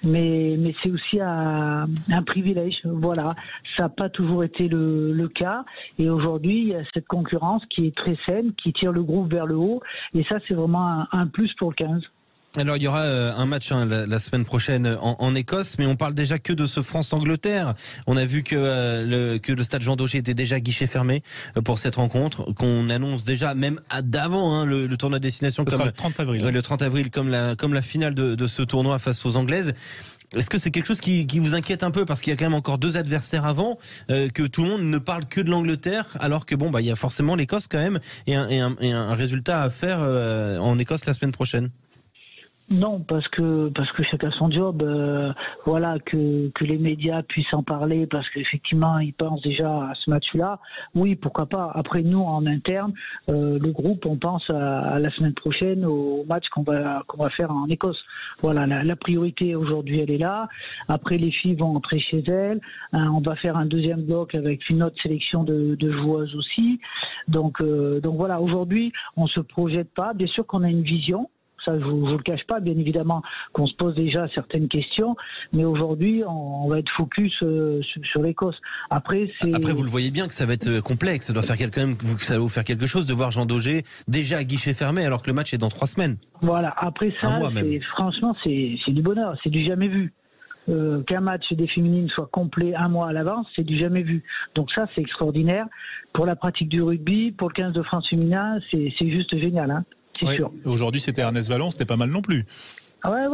mais c'est aussi un privilège. Voilà, ça n'a pas toujours été le cas, et aujourd'hui il y a cette concurrence qui est très saine, qui tire le groupe vers le haut, et ça c'est vraiment un plus pour le 15.
Alors il y aura un match la semaine prochaine en Écosse, mais on parle déjà que de ce France-Angleterre. On a vu que le stade Jean Daugé était déjà guichet fermé pour cette rencontre, qu'on annonce déjà même d'avant le tournoi de destination comme
le 30 avril.
Le 30 avril comme la finale de ce tournoi face aux Anglaises. Est-ce que c'est quelque chose qui vous inquiète un peu, parce qu'il y a quand même encore 2 adversaires avant, que tout le monde ne parle que de l'Angleterre, alors que il y a forcément l'Écosse quand même, et un résultat à faire en Écosse la semaine prochaine?
Non, parce que chacun son job, que les médias puissent en parler, parce qu'effectivement ils pensent déjà à ce match-là. Oui, pourquoi pas. Après, nous en interne, le groupe, on pense à la semaine prochaine, au match qu'on va faire en Écosse. Voilà, la priorité aujourd'hui, elle est là. Après, les filles vont entrer chez elles. On va faire un deuxième bloc avec une autre sélection de joueuses aussi. Donc voilà, aujourd'hui, on se projette pas. Bien sûr qu'on a une vision. Ça, je vous le cache pas, bien évidemment qu'on se pose déjà certaines questions, mais aujourd'hui, on va être focus sur l'Écosse. Après,
vous le voyez bien que ça va être complexe. Ça doit faire ça va vous faire quelque chose de voir Jean Daugé déjà à guichet fermé, alors que le match est dans 3 semaines.
Voilà. Après ça, franchement, c'est du bonheur, c'est du jamais vu. Qu'un match des féminines soit complet 1 mois à l'avance, c'est du jamais vu. Donc ça, c'est extraordinaire. Pour la pratique du rugby, pour le 15 de France féminin, c'est juste génial, hein. C'est sûr.
Aujourd'hui, c'était Ernest Vallon, c'était pas mal non plus.
Ouais,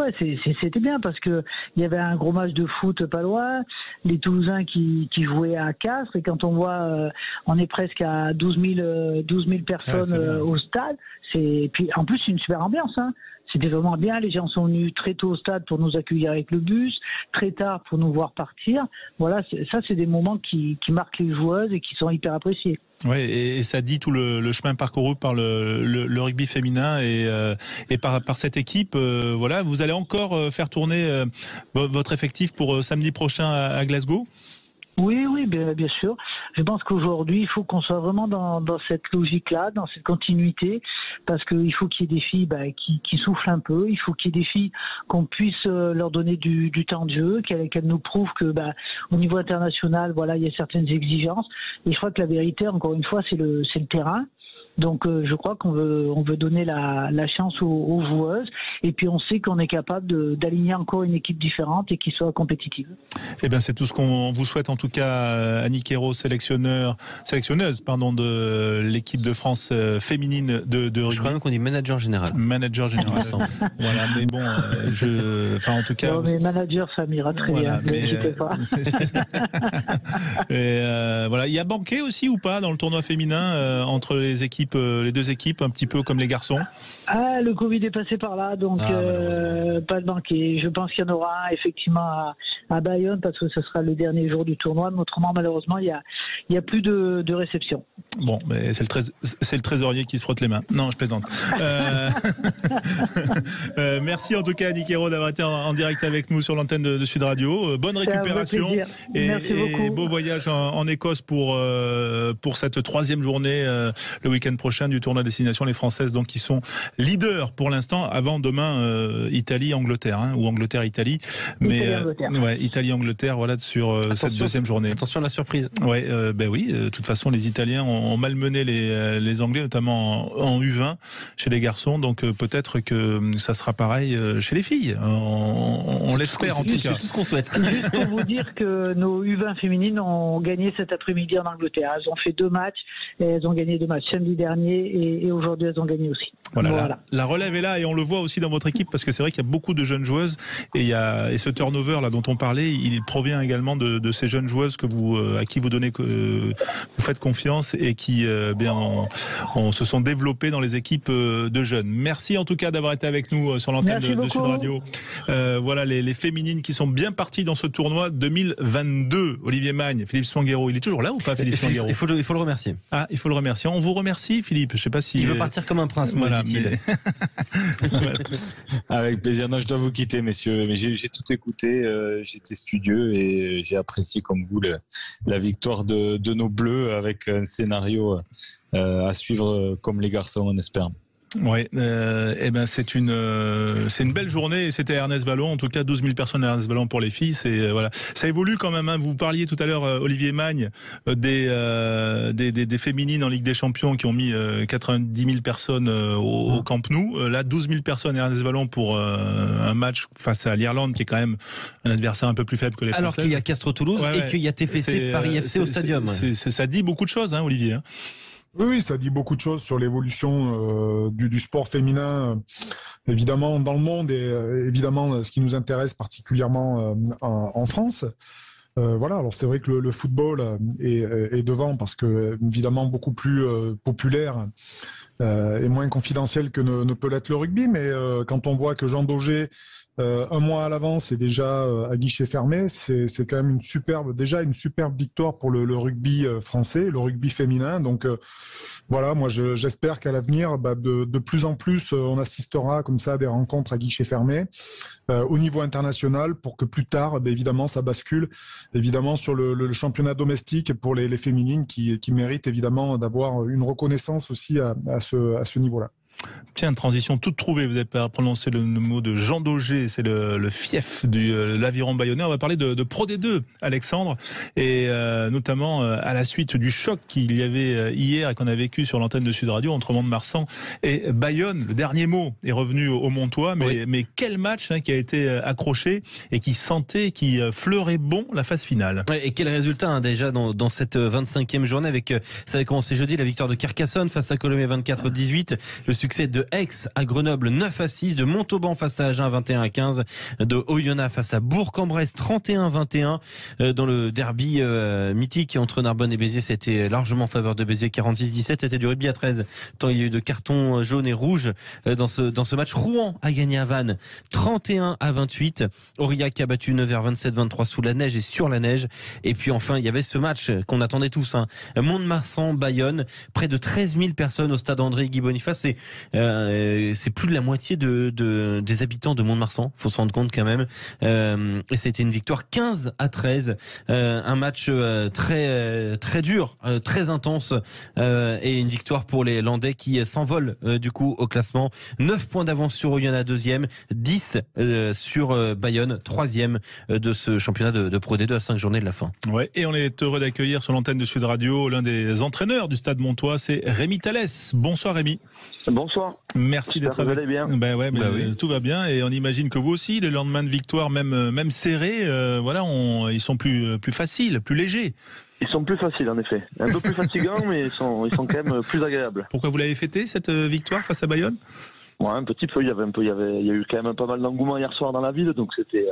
c'était bien, parce que il y avait un gros match de foot pas loin, les Toulousains qui jouaient à Castres, et quand on voit, on est presque à 12 000 personnes au stade. Puis en plus, c'est une super ambiance, hein. c'était vraiment bien. Les gens sont venus très tôt au stade pour nous accueillir avec le bus, très tard pour nous voir partir. Voilà, ça c'est des moments qui marquent les joueuses et qui sont hyper appréciés.
Oui, et ça dit tout le chemin parcouru par le rugby féminin et par cette équipe. Voilà, vous allez encore faire tourner votre effectif pour samedi prochain à Glasgow ?
Oui, bien sûr. Je pense qu'aujourd'hui, il faut qu'on soit vraiment dans cette logique-là, dans cette continuité, parce qu'il faut qu'il y ait des filles qui soufflent un peu. Il faut qu'il y ait des filles qu'on puisse leur donner du temps de jeu, qu'elles nous prouvent que, au niveau international, voilà, il y a certaines exigences. Et je crois que la vérité, encore une fois, c'est le terrain. Donc je crois qu'on veut donner la chance aux joueuses, et puis on sait qu'on est capable d'aligner encore une équipe différente et qui soit compétitive.
Eh bien c'est tout ce qu'on vous souhaite en tout cas, Annick Hérault, sélectionneuse de l'équipe de France féminine de rugby.
Je crois même qu'on dit manager général.
Manager général. Voilà, mais bon, en tout cas.
Non, mais manager, ça m'ira très bien. N'hésitez pas.
Et voilà, il y a banquet aussi ou pas dans le tournoi féminin entre les deux équipes, un petit peu comme les garçons?
Ah, le Covid est passé par là, donc pas de banquet. Je pense qu'il y en aura un effectivement à Bayonne, parce que ce sera le dernier jour du tournoi. Mais autrement, malheureusement, il y a plus de réception.
Bon, mais c'est le trésorier qui se frotte les mains. Non, je plaisante. Merci en tout cas, Annick Hérault, d'avoir été en direct avec nous sur l'antenne de Sud Radio. Bonne récupération et beau voyage en Écosse pour cette troisième journée le week-end prochain du tournoi Destination. Les Françaises donc qui sont leaders pour l'instant, avant demain Italie-Angleterre ou Angleterre-Italie. Mais Italie-Angleterre, voilà, sur cette deuxième journée.
Attention à la surprise.
Oui, de toute façon les Italiens ont malmené les Anglais, notamment en U20 chez les garçons, donc peut-être que ça sera pareil chez les filles. On l'espère en tout cas.
C'est tout ce qu'on souhaite.
Juste pour vous dire que nos U20 féminines ont gagné cet après-midi en Angleterre. Elles ont fait 2 matchs et elles ont gagné 2 matchs samedi dernier et aujourd'hui elles ont gagné aussi.
Voilà. La relève est là et on le voit aussi dans votre équipe, parce que c'est vrai qu'il y a beaucoup de jeunes joueuses et ce turnover là dont on parlait, il provient également de ces jeunes joueuses à qui vous donnez vous faites confiance et qui se sont développées dans les équipes de jeunes. Merci en tout cas d'avoir été avec nous sur l'antenne de Sud Radio. Voilà les féminines qui sont bien parties dans ce tournoi 2022. Olivier Magne, Philippe Spanghero, il est toujours là ou pas, Philippe Spanghero?
Il faut le remercier.
Ah, il faut le remercier. On vous remercie, Philippe. Je sais pas si
il veut partir comme un prince, dit-il.
Avec plaisir. Non, je dois vous quitter, messieurs. Mais j'ai tout écouté. J'étais studieux et j'ai apprécié, comme vous, la victoire de nos Bleus, avec un scénario à suivre comme les garçons, on espère.
Oui, c'est une belle journée et c'était à Ernest Vallon, en tout cas 12 000 personnes à Ernest Vallon pour les filles. Ça évolue quand même. Vous parliez tout à l'heure, Olivier Magne, des féminines en Ligue des Champions qui ont mis 90 000 personnes au Camp Nou. Là, 12 000 personnes à Ernest Vallon pour un match face à l'Irlande, qui est quand même un adversaire un peu plus faible que les Français.
Alors qu'il y a Castres-Toulouse et qu'il y a TFC Paris FC au stadium.
Ça dit beaucoup de choses, Olivier.
Oui, ça dit beaucoup de choses sur l'évolution du sport féminin, évidemment dans le monde, et évidemment ce qui nous intéresse particulièrement en France. Voilà, alors c'est vrai que le football est devant, parce que évidemment beaucoup plus populaire et moins confidentiel que ne peut l'être le rugby, mais quand on voit que Jean Daugé, un mois à l'avance, est déjà à guichet fermé, c'est quand même une superbe victoire pour le rugby français, le rugby féminin. Donc voilà, moi j'espère qu'à l'avenir, de plus en plus, on assistera comme ça à des rencontres à guichet fermé au niveau international, pour que plus tard, évidemment, ça bascule évidemment sur le championnat domestique pour les féminines, qui méritent évidemment d'avoir une reconnaissance aussi à ce niveau-là.
Tiens, transition toute trouvée, vous avez prononcé le mot de Jean Daugé, c'est le fief de l'Aviron bayonnais. On va parler de Pro D2, Alexandre, et notamment à la suite du choc qu'il y avait hier et qu'on a vécu sur l'antenne de Sud Radio entre Mont-de-Marsan et Bayonne. Le dernier mot est revenu au Montois, mais quel match qui a été accroché et qui fleurait bon la phase finale.
Et quel résultat déjà dans cette 25e journée, avec ça avait commencé jeudi, la victoire de Carcassonne face à Colomiers 24-18, le succès succès de Aix à Grenoble 9-6, de Montauban face à Agen 21-15, de Oyonnax face à Bourg-en-Bresse 31-21. Dans le derby mythique entre Narbonne et Béziers, c'était largement en faveur de Béziers 46-17. C'était du rugby à 13, tant il y a eu de cartons jaunes et rouges dans ce match. Rouen a gagné à Vannes 31-28. Aurillac a battu Nevers 27-23 sous la neige et sur la neige. Et puis enfin, il y avait ce match qu'on attendait tous, Mont-de-Marsan-Bayonne, près de 13 000 personnes au stade André-Guy Boniface. C'est plus de la moitié des habitants de Mont-de-Marsan, faut se rendre compte quand même. Et c'était une victoire 15-13, un match très dur, très intense, et une victoire pour les Landais qui s'envolent du coup au classement. 9 points d'avance sur Oyonnax 2e, 10 sur Bayonne 3e de ce championnat de Pro D2 à 5 journées de la fin.
Ouais, et on est heureux d'accueillir sur l'antenne de Sud Radio l'un des entraîneurs du Stade Montois, c'est Rémi Thalès. Bonsoir Rémi.
Bonsoir.
Merci d'être avec nous. Vous allez bien. Oui. Tout va bien et on imagine que vous aussi, les lendemains de victoire, même serrés, ils sont plus faciles, plus légers.
Ils sont plus faciles en effet, un peu plus fatigants, mais ils sont quand même plus agréables.
Pourquoi vous l'avez fêté cette victoire face à Bayonne?
Ouais, un petit peu. Il y a eu quand même pas mal d'engouement hier soir dans la ville, donc c'était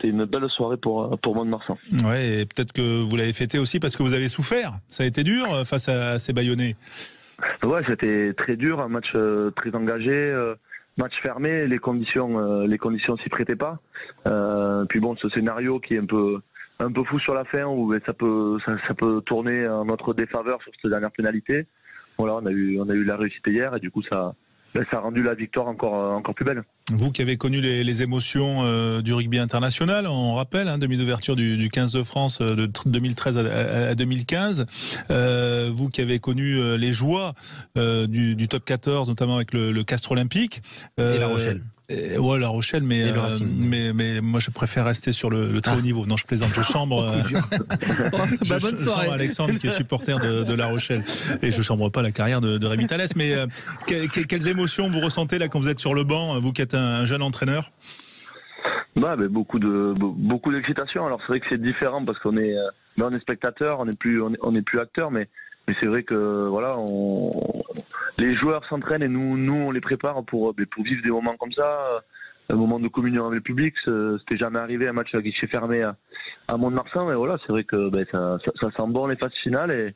une belle soirée pour Mont-de-Marsan.
Ouais, et peut-être que vous l'avez fêté aussi parce que vous avez souffert. Ça a été dur face à ces Bayonnais.
Ouais, c'était très dur, un match très engagé, match fermé, les conditions s'y prêtaient pas. Puis bon, ce scénario qui est un peu fou sur la fin où ça peut tourner en notre défaveur sur cette dernière pénalité. Voilà, on a eu la réussite hier et du coup ça a rendu la victoire encore plus belle.
Vous qui avez connu les émotions du rugby international, on rappelle, demi d'ouverture du 15 de France de 2013 à 2015, vous qui avez connu les joies du top 14, notamment avec le Castres Olympique.
Et La Rochelle.
Ouais, La Rochelle, mais moi je préfère rester sur le très haut niveau. Non, je plaisante, je chambre.
Bonne soirée.
Chambre Alexandre qui est supporter de La Rochelle et je chambre pas la carrière de Rémi Thalès. Mais quelles émotions vous ressentez là quand vous êtes sur le banc, vous qui êtes un jeune entraîneur?
Beaucoup d'excitation. Alors c'est vrai que c'est différent parce qu'on est spectateur, on n'est plus acteur, mais c'est vrai que voilà, les joueurs s'entraînent et nous on les prépare pour vivre des moments comme ça, un moment de communion avec le public. C'était jamais arrivé un match à guichet fermé à Mont-de-Marsan, mais voilà, c'est vrai que ça sent bon les phases finales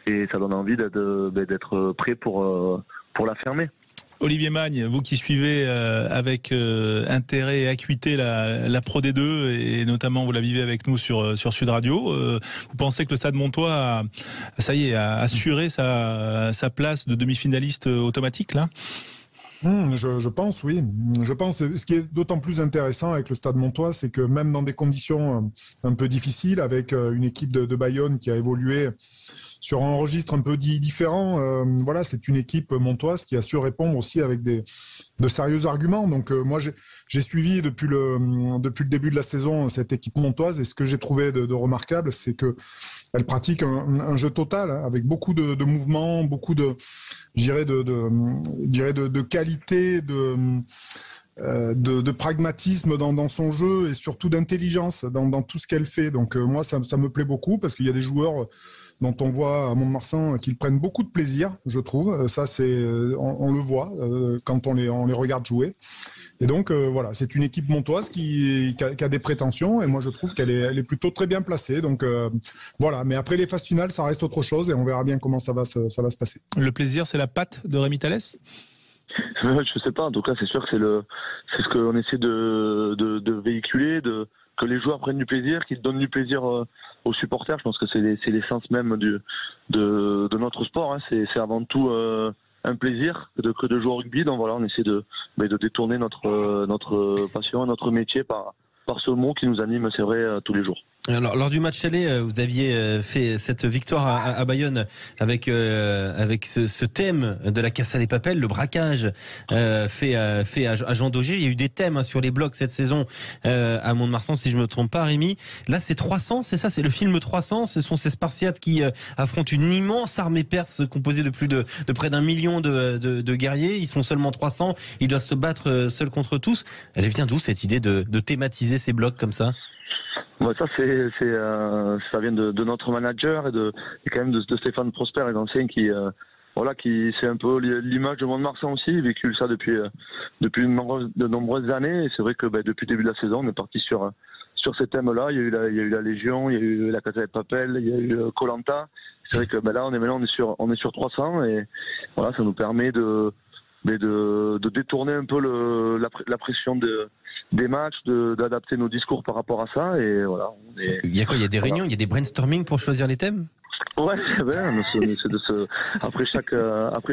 et ça donne envie d'être prêt pour la fermer.
Olivier Magne, vous qui suivez avec intérêt et acuité la Pro D2 et notamment vous la vivez avec nous sur Sud Radio, vous pensez que le Stade Montois a assuré sa place de demi-finaliste automatique là?
Je pense, oui. Je pense. Ce qui est d'autant plus intéressant avec le Stade Montois, c'est que même dans des conditions un peu difficiles, avec une équipe de Bayonne qui a évolué sur un registre un peu différent, voilà, c'est une équipe montoise qui a su répondre aussi avec de sérieux arguments. Donc moi, j'ai suivi depuis le début de la saison cette équipe montoise et ce que j'ai trouvé de remarquable, c'est que elle pratique un jeu total avec beaucoup de mouvements, beaucoup de qualité, de pragmatisme dans son jeu et surtout d'intelligence dans tout ce qu'elle fait. Donc moi, ça me plaît beaucoup parce qu'il y a des joueurs dont on voit à Mont-de-Marsan qu'ils prennent beaucoup de plaisir, je trouve. Ça, on le voit quand on les regarde jouer. Et donc voilà, c'est une équipe montoise qui a des prétentions et moi je trouve qu'elle est plutôt très bien placée. Donc voilà, mais après les phases finales, ça reste autre chose et on verra bien comment ça va se passer.
Le plaisir, c'est la patte de Rémi Thalès?
Je sais pas, en tout cas c'est sûr que c'est ce qu'on essaie de véhiculer, que les joueurs prennent du plaisir, qu'ils donnent du plaisir aux supporters. Je pense que c'est l'essence même de notre sport, c'est avant tout un plaisir que de jouer au rugby. Donc voilà, on essaie de détourner notre passion, notre métier par ce mot qui nous anime, c'est vrai, tous les jours.
Alors, lors du match aller, vous aviez fait cette victoire à Bayonne avec ce thème de la Casa des Papels, le braquage fait à Jean Daugé. Il y a eu des thèmes sur les blocs cette saison à Mont-de-Marsan, si je me trompe pas, Rémi. Là, c'est 300, c'est ça, c'est le film 300. Ce sont ces Spartiates qui affrontent une immense armée perse composée de près d'1 million de guerriers. Ils sont seulement 300. Ils doivent se battre seuls contre tous. Elle vient d'où cette idée de thématiser ces blocs comme ça?
Ouais, ça ça vient de notre manager et quand même de Stéphane Prosper, les anciens qui voilà, qui c'est un peu l'image de Mont-de-Marsan aussi. Il véhicule ça depuis de nombreuses années. Et c'est vrai que depuis le début de la saison, on est parti sur ces thèmes-là. Il y a eu la Légion, il y a eu la Casa de Papel, il y a eu Koh-Lanta. C'est vrai que là, on est sur 300 et voilà, ça nous permet de détourner un peu la pression des matchs, d'adapter nos discours par rapport à ça. Et voilà.
Il y a quoi? Il y a des réunions, il y a des brainstorming pour choisir les thèmes?
Ouais, on essaie après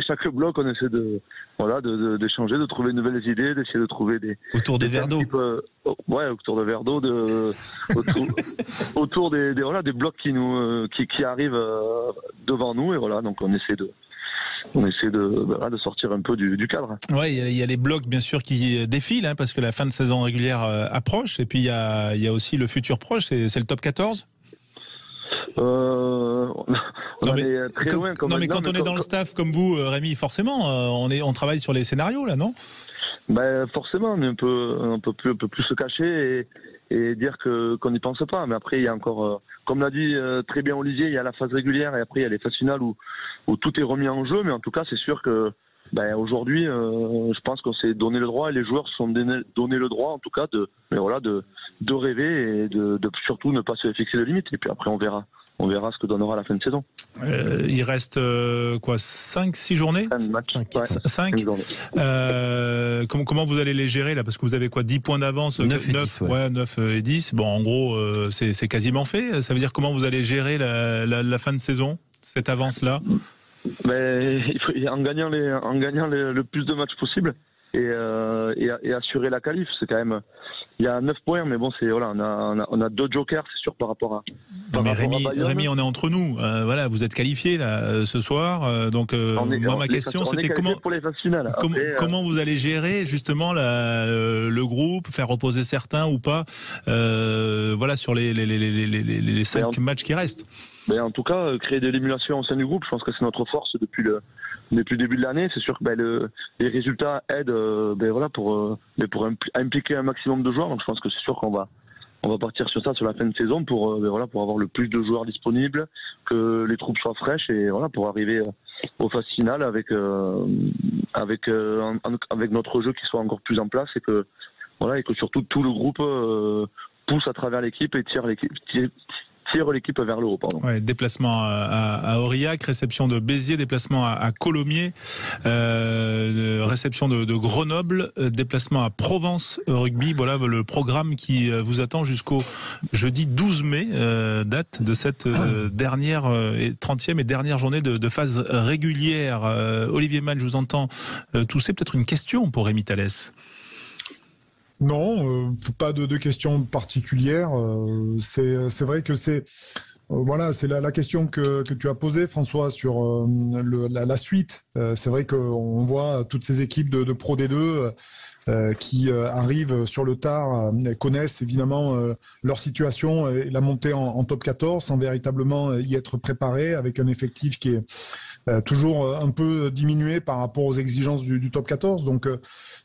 chaque bloc, on essaie d'échanger, de trouver de nouvelles idées, d'essayer de trouver
autour des verres d'eau.
Autour de verres d'eau, autour des blocs qui arrivent devant nous, et voilà, donc on essaie de sortir un peu du cadre.
Ouais, il y a les blocs bien sûr qui défilent, parce que la fin de saison régulière approche, et puis il y a aussi le futur proche, c'est le top 14.
Très loin.
Quand on est dans le staff comme vous, Rémi, forcément, on travaille sur les scénarios là, non?
Forcément, on peut plus se cacher et dire qu'on n'y pense pas. Mais après, il y a encore, comme l'a dit très bien Olivier, il y a la phase régulière et après il y a les phases finales où tout est remis en jeu. Mais en tout cas, c'est sûr que aujourd'hui, je pense qu'on s'est donné le droit et les joueurs se sont donné le droit, en tout cas, de rêver et de surtout ne pas se fixer de limites. Et puis après, on verra ce que donnera la fin de saison.
Il reste 5-6 journées? 5 comment vous allez les gérer là? Parce que vous avez 10 points d'avance? 9 et 10. Bon, en gros, c'est quasiment fait. Ça veut dire comment vous allez gérer la fin de saison, cette avance-là?
En gagnant le plus de matchs possible et assurer la qualif. C'est quand même, il y a 9 points, mais bon, on a 2 jokers, c'est sûr, par rapport à
Rémi, on est entre nous. Voilà, vous êtes qualifié là ce soir. Donc ma question, c'était comment vous allez gérer justement le groupe, faire reposer certains ou pas, sur les 5 matchs qui restent.
En tout cas, créer de l'émulation au sein du groupe, je pense que c'est notre force depuis le début de l'année. C'est sûr que les résultats aident pour impliquer un maximum de joueurs. Donc je pense que c'est sûr qu'on va partir sur ça sur la fin de saison pour avoir le plus de joueurs disponibles, que les troupes soient fraîches et pour arriver aux phases finales avec notre jeu qui soit encore plus en place et que surtout tout le groupe pousse à travers l'équipe et tire l'équipe vers le haut.
Déplacement à Aurillac, réception de Béziers, déplacement à Colomiers, réception de Grenoble, déplacement à Provence Rugby. Voilà le programme qui vous attend jusqu'au jeudi 12 mai, date de cette dernière et 30e et dernière journée de phase régulière. Olivier Mann, je vous entends tousser. Peut-être une question pour Rémi Thalès?
Non, pas de questions particulières. C'est vrai que c'est la question que tu as posée, François, sur la suite. C'est vrai qu'on voit toutes ces équipes de Pro D2 qui arrivent sur le tard, connaissent évidemment leur situation et la montée en top 14 sans véritablement y être préparés, avec un effectif qui est toujours un peu diminué par rapport aux exigences du top 14. Donc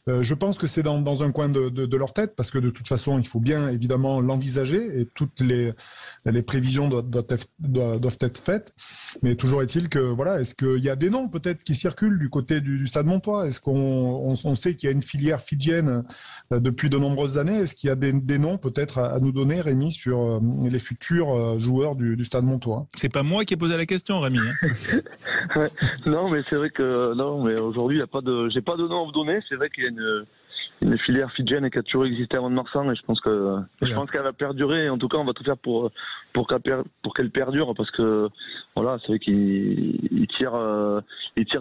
je pense que c'est dans un coin de leur tête, parce que de toute façon il faut bien évidemment l'envisager et toutes les prévisions doivent être faites. Mais toujours est-il que est-ce qu'il y a des noms peut-être qui circulent du côté du Stade Montois? Est-ce qu'on sait qu'il y a une filière fidjienne depuis de nombreuses années? Est-ce qu'il y a des noms peut-être à nous donner, Rémi, sur les futurs joueurs du Stade Montois? C'est pas moi qui ai posé la question, Rémi.
Non, mais c'est vrai que mais aujourd'hui j'ai pas de nom à vous donner. C'est vrai qu'il y a une filière fidjienne qui a toujours existé avant de Marsan, et je pense qu'elle va perdurer. En tout cas, on va tout faire pour qu'elle perdure, parce que c'est vrai qu'il tire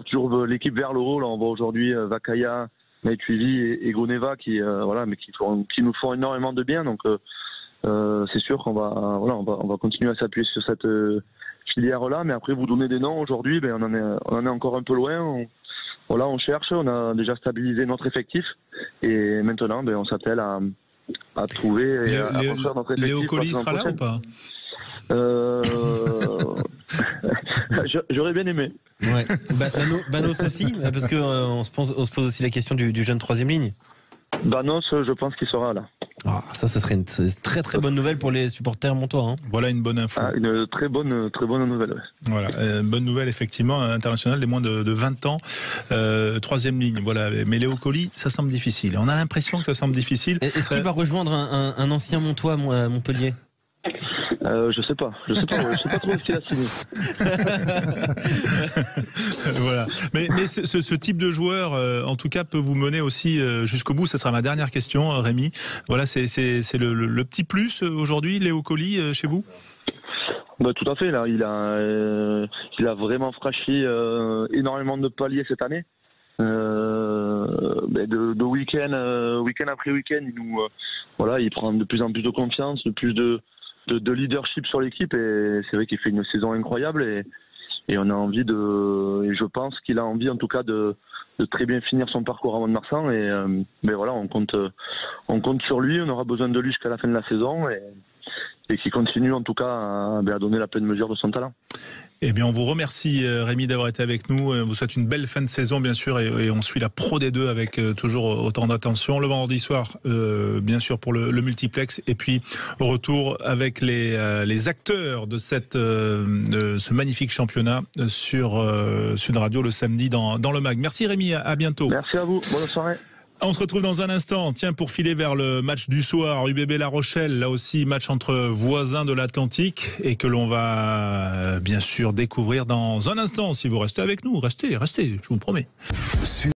toujours l'équipe vers le haut. Là, on voit aujourd'hui Vakaya, Naituivi et Goneva qui nous font énormément de bien. Donc c'est sûr qu'on va continuer à s'appuyer sur cette filière-là. Mais après, vous donner des noms aujourd'hui, on en est encore un peu loin. On cherche, on a déjà stabilisé notre effectif et maintenant on s'attelle à trouver et à construire notre effectif.
Léo Colli sera là ou pas?
J'aurais bien aimé.
Ouais. Banos aussi, parce que on se pose aussi la question du jeune troisième ligne.
Banos, je pense qu'il sera là.
Ah, ça, ce serait une très très bonne nouvelle pour les supporters montois. Hein.
Voilà une bonne info.
Une très bonne nouvelle. Ouais.
Voilà, bonne nouvelle effectivement, internationale des moins de 20 ans, troisième ligne. Voilà, mais Léo Colli, ça semble difficile. On a l'impression que ça semble difficile.
Est-ce qu'il va rejoindre un ancien Montois à Montpellier?
Je sais pas trop ce qu'il a signé.
Voilà. Mais ce type de joueur, en tout cas, peut vous mener aussi jusqu'au bout. Ça sera ma dernière question, Rémi. Voilà, c'est le petit plus aujourd'hui, Léo Colli, chez vous?
Bah, tout à fait. Là, il a vraiment franchi énormément de paliers cette année. De week-end après week-end, il prend de plus en plus de confiance, de plus de leadership sur l'équipe, et c'est vrai qu'il fait une saison incroyable, et on a envie et je pense qu'il a envie en tout cas de très bien finir son parcours à Mont-de-Marsan, mais voilà, on compte sur lui, on aura besoin de lui jusqu'à la fin de la saison, et qu'il continue en tout cas à donner la pleine mesure de son talent.
Eh bien, on vous remercie, Rémi, d'avoir été avec nous. On vous souhaite une belle fin de saison, bien sûr, et on suit la Pro D2 avec toujours autant d'attention. Le vendredi soir, bien sûr, pour le multiplex, et puis au retour avec les acteurs de ce magnifique championnat sur Sud Radio le samedi dans le MAG. Merci, Rémi, à bientôt.
Merci à vous, bonne soirée.
On se retrouve dans un instant, tiens, pour filer vers le match du soir, UBB La Rochelle, là aussi match entre voisins de l'Atlantique, et que l'on va bien sûr découvrir dans un instant. Si vous restez avec nous, restez, je vous promets.